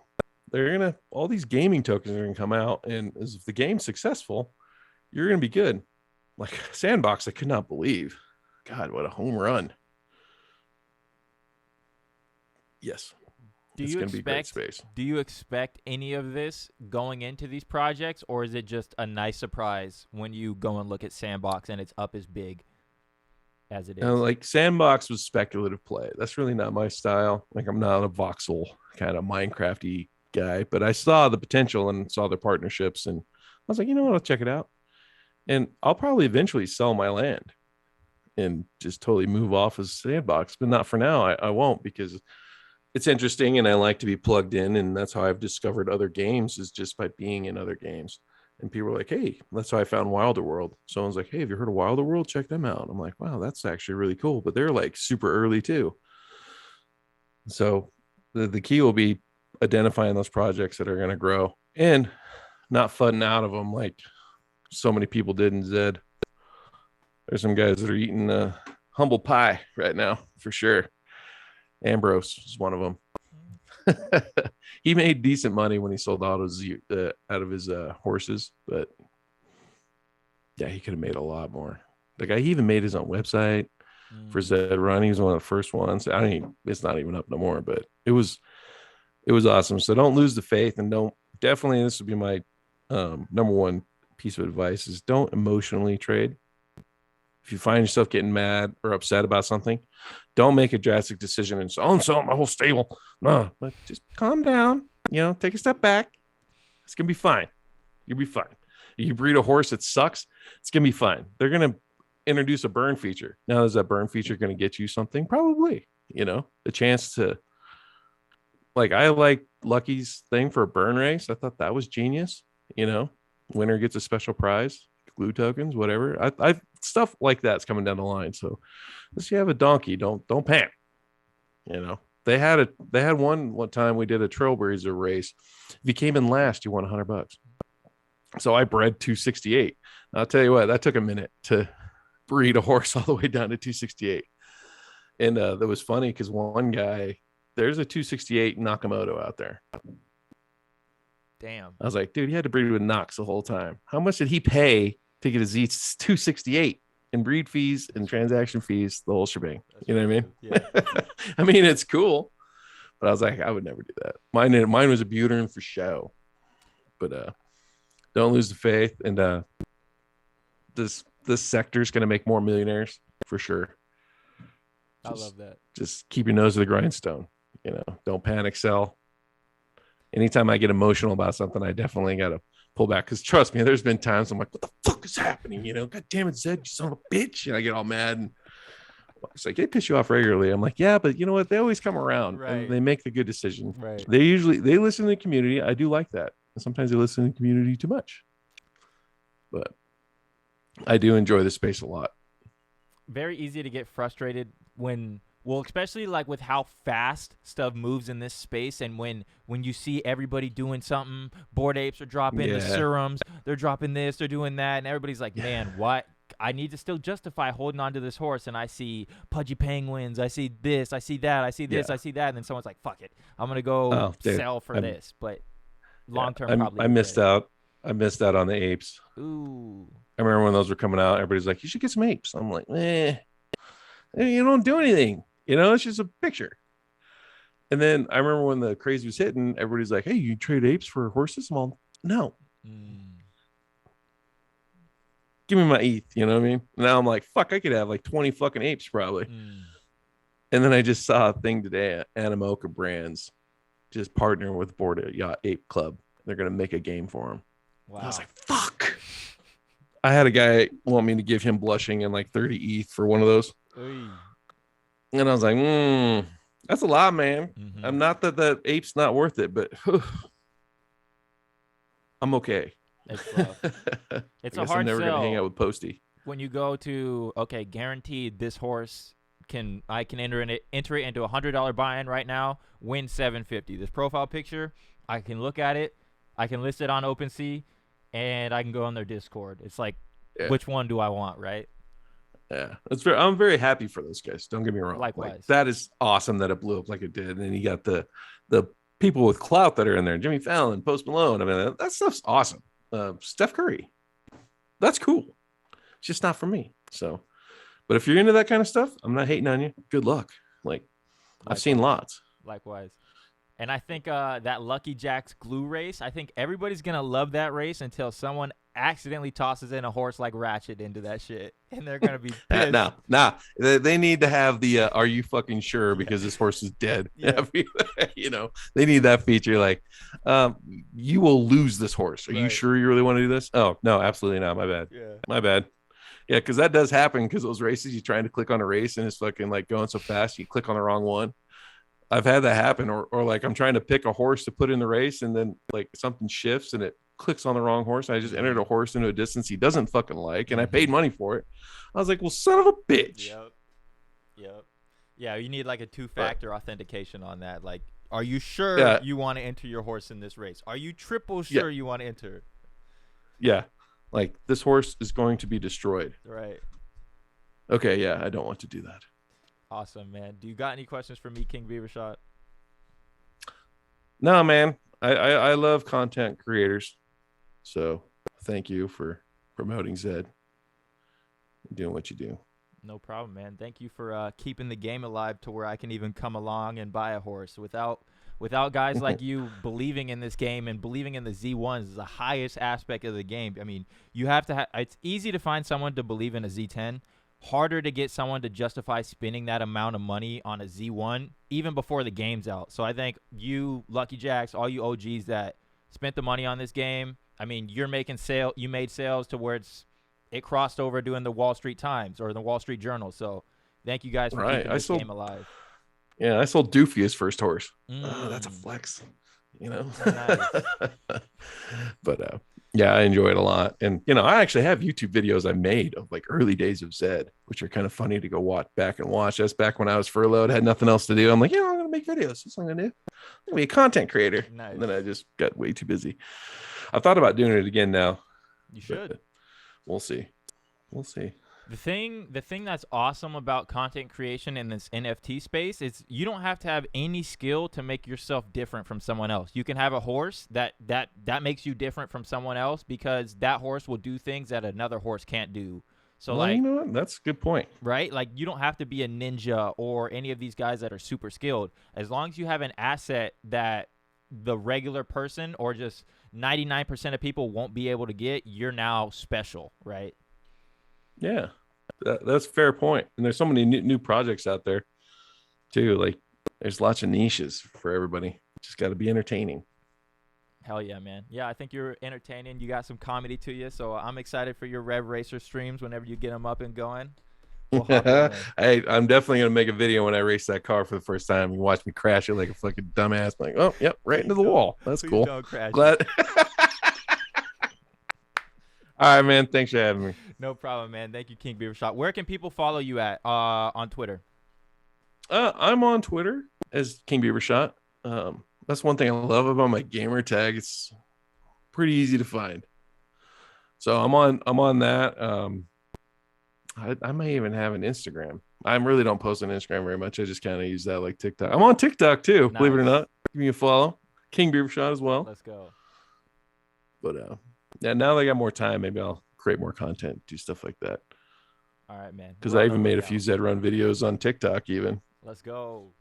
they're going to, all these gaming tokens are going to come out. And as if the game's successful, you're going to be good. Like Sandbox, I could not believe. God, what a home run. Yes. Do It's you going to be great expect? space. Do you expect any of this going into these projects, or is it just a nice surprise when you go and look at Sandbox and it's up as big as it is? Like Sandbox was speculative play. That's really not my style. Like I'm not a voxel kind of Minecrafty guy, but I saw the potential and saw their partnerships, and I was like, you know what, I'll check it out. And I'll probably eventually sell my land and just totally move off as Sandbox, but not for now. I won't, because it's interesting and I like to be plugged in, and that's how I've discovered other games, is just by being in other games. And people were like, hey, that's how I found Wilder World. Someone's like, hey, have you heard of Wilder World? Check them out. I'm like, wow, that's actually really cool. But they're like super early too. So the key will be identifying those projects that are going to grow and not fudding out of them like so many people did in Zed. There's some guys that are eating humble pie right now for sure. Ambrose is one of them. He made decent money when he sold out of his horses, but yeah, he could have made a lot more. The guy, he even made his own website for Zed Run. He was one of the first ones. I mean, it's not even up no more, but it was awesome. So don't lose the faith, and don't, definitely, this would be my number one piece of advice, is don't emotionally trade. If you find yourself getting mad or upset about something, don't make a drastic decision and say, oh, I'm selling my whole stable. No, but just calm down, take a step back. It's going to be fine. You'll be fine. You breed a horse that sucks, it's going to be fine. They're going to introduce a burn feature. Now, is that burn feature going to get you something? Probably, the chance to, like, I like Lucky's thing for a burn race. I thought that was genius. Winner gets a special prize, glue tokens, whatever. I stuff like that's coming down the line. So unless you have a donkey, don't panic. They had one time we did a trailblazer race. If you came in last, you won $100. So I bred 268. I'll tell you what, that took a minute to breed a horse all the way down to 268. And that was funny because one guy, there's a 268 Nakamoto out there. Damn. I was like, dude, he had to breed with Knox the whole time. How much did he pay to get a Z 268 in breed fees and transaction fees, the whole shebang? You know what I mean? Yeah. I mean, it's cool, but I was like, I would never do that. Mine was a Buterin for show, but don't lose the faith. And this sector is going to make more millionaires for sure. I love that. Just keep your nose to the grindstone. Don't panic sell. Anytime I get emotional about something, I definitely got to pull back, because trust me, there's been times I'm like, what the fuck is happening? God damn it, Zed, you son of a bitch. And I get all mad, and it's like, they piss you off regularly. I'm like, yeah, but you know what? They always come around, right, and they make the good decision. Right. They listen to the community. I do like that. And sometimes they listen to the community too much, but I do enjoy the space a lot. Very easy to get frustrated when, well, especially like with how fast stuff moves in this space, and when you see everybody doing something, Bored Apes are dropping the serums, they're dropping this, they're doing that, and everybody's like, man, what? I need to still justify holding on to this horse, and I see pudgy penguins, I see this, I see that, I see this, I see that, and then someone's like, fuck it, I'm gonna go sell for this, but long term probably. I missed out. I missed out on the apes. Ooh. I remember when those were coming out, everybody's like, you should get some apes. I'm like, And you don't do anything. It's just a picture. And then I remember when the craze was hitting, everybody's like, "Hey, you trade apes for horses?" I'm all, no. Give me my ETH. You know what I mean? Now I'm like, fuck, I could have like 20 fucking apes probably. And then I just saw a thing today, Animoca Brands just partnering with Bored Yacht Ape Club. They're gonna make a game for him. Wow. I was like, fuck. I had a guy want me to give him blushing and like 30 ETH for one of those. Oy. And I was like, that's a lot, man. I'm not that the ape's not worth it, but I'm okay. It's a hard I'm never sell. gonna hang out with Posty. When you go to guaranteed this horse I can enter it into $100 buy-in right now, win $750. This profile picture, I can look at it, I can list it on OpenSea, and I can go on their Discord. It's like, which one do I want, right? Yeah, I'm very happy for those guys. Don't get me wrong. Likewise, like, that is awesome that it blew up like it did, and then you got the people with clout that are in there, Jimmy Fallon, Post Malone. I mean, that stuff's awesome. Steph Curry, that's cool. It's just not for me. So, but if you're into that kind of stuff, I'm not hating on you. Good luck. Like, I've seen lots. Likewise. And I think that Lucky Jack's glue race, I think everybody's going to love that race until someone accidentally tosses in a horse like Ratchet into that shit. And they're going to be pissed. Nah. They need to have the, are you fucking sure? Because this horse is dead. Yeah. They need that feature. Like, you will lose this horse. Are you sure you really want to do this? Oh, no, absolutely not. My bad. Yeah. My bad. Yeah, because that does happen, because those races, you're trying to click on a race and it's fucking like going so fast, you click on the wrong one. I've had that happen, or like I'm trying to pick a horse to put in the race, and then like something shifts and it clicks on the wrong horse. And I just entered a horse into a distance he doesn't fucking like, and I paid money for it. I was like, well, son of a bitch. Yep. Yeah, you need like a two-factor authentication on that. Like, are you sure you want to enter your horse in this race? Are you triple sure you want to enter? Yeah. Like, this horse is going to be destroyed. Right. Okay, yeah, I don't want to do that. Awesome, man. Do you got any questions for me, KingBeaver Shot? No, man. I love content creators. So thank you for promoting Zed and doing what you do. No problem, man. Thank you for keeping the game alive to where I can even come along and buy a horse. Without guys like you believing in this game and believing in the Z1s is the highest aspect of the game. I mean, you have to it's easy to find someone to believe in a Z10. Harder to get someone to justify spending that amount of money on a Z1 even before the game's out. So I think you, Lucky Jacks, all you OGs that spent the money on this game, I mean, you made sales to where it crossed over doing the Wall Street Times or the Wall Street Journal. So thank you guys for keeping this game alive. Yeah, I sold Doofy his first horse. Oh, that's a flex, Nice. But yeah, I enjoy it a lot. And I actually have YouTube videos I made of like early days of Zed, which are kind of funny to go back and watch. That's back when I was furloughed, had nothing else to do. I'm like, I'm gonna make videos. That's what I'm gonna do. I'm gonna be a content creator. Nice. And then I just got way too busy. I thought about doing it again now. You should. We'll see. The thing that's awesome about content creation in this NFT space is you don't have to have any skill to make yourself different from someone else. You can have a horse that makes you different from someone else because that horse will do things that another horse can't do. So you know what? That's a good point. Right? Like, you don't have to be a ninja or any of these guys that are super skilled. As long as you have an asset that the regular person or just 99% of people won't be able to get, you're now special, right? Yeah, that's a fair point. And there's so many new projects out there too. Like, there's lots of niches for everybody. Just got to be entertaining. Hell yeah, man. Yeah, I think you're entertaining. You got some comedy to you. So I'm excited for your Rev Racer streams whenever you get them up and going. Hey, I'm definitely going to make a video when I race that car for the first time and watch me crash it like a fucking dumbass. I'm like, oh, yep, right into the wall. That's cool. Glad. All right, man. Thanks for having me. No problem, man. Thank you, KingBeaver Shot. Where can people follow you at on Twitter? I'm on Twitter as KingBeaver Shot. That's one thing I love about my gamer tag. It's pretty easy to find. So I'm on that. I may even have an Instagram. I really don't post on Instagram very much. I just kind of use that like TikTok. I'm on TikTok too, nice. Believe it or not. Give me a follow. KingBeaver Shot as well. Let's go. But yeah, now that I got more time, maybe I'll create more content, do stuff like that. All right, man. Because We're I on the even made a lookout. few Zed Run videos on TikTok even. Let's go.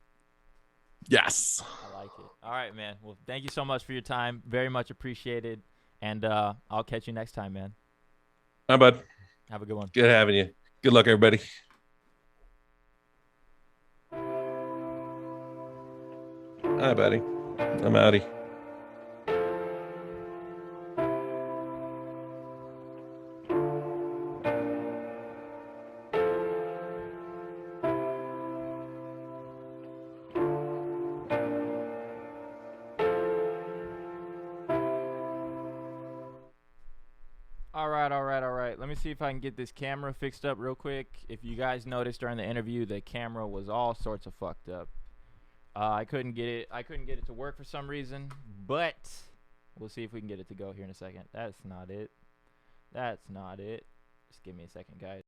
Yes. I like it. All right, man. Well, thank you so much for your time. Very much appreciated. And I'll catch you next time, man. Hi, bud. Have a good one. Good having you. Good luck, everybody. Hi, buddy. I'm outie. All right. Let me see if I can get this camera fixed up real quick. If you guys noticed during the interview, the camera was all sorts of fucked up. I couldn't get it to work for some reason, but we'll see if we can get it to go here in a second. That's not it. Just give me a second, guys.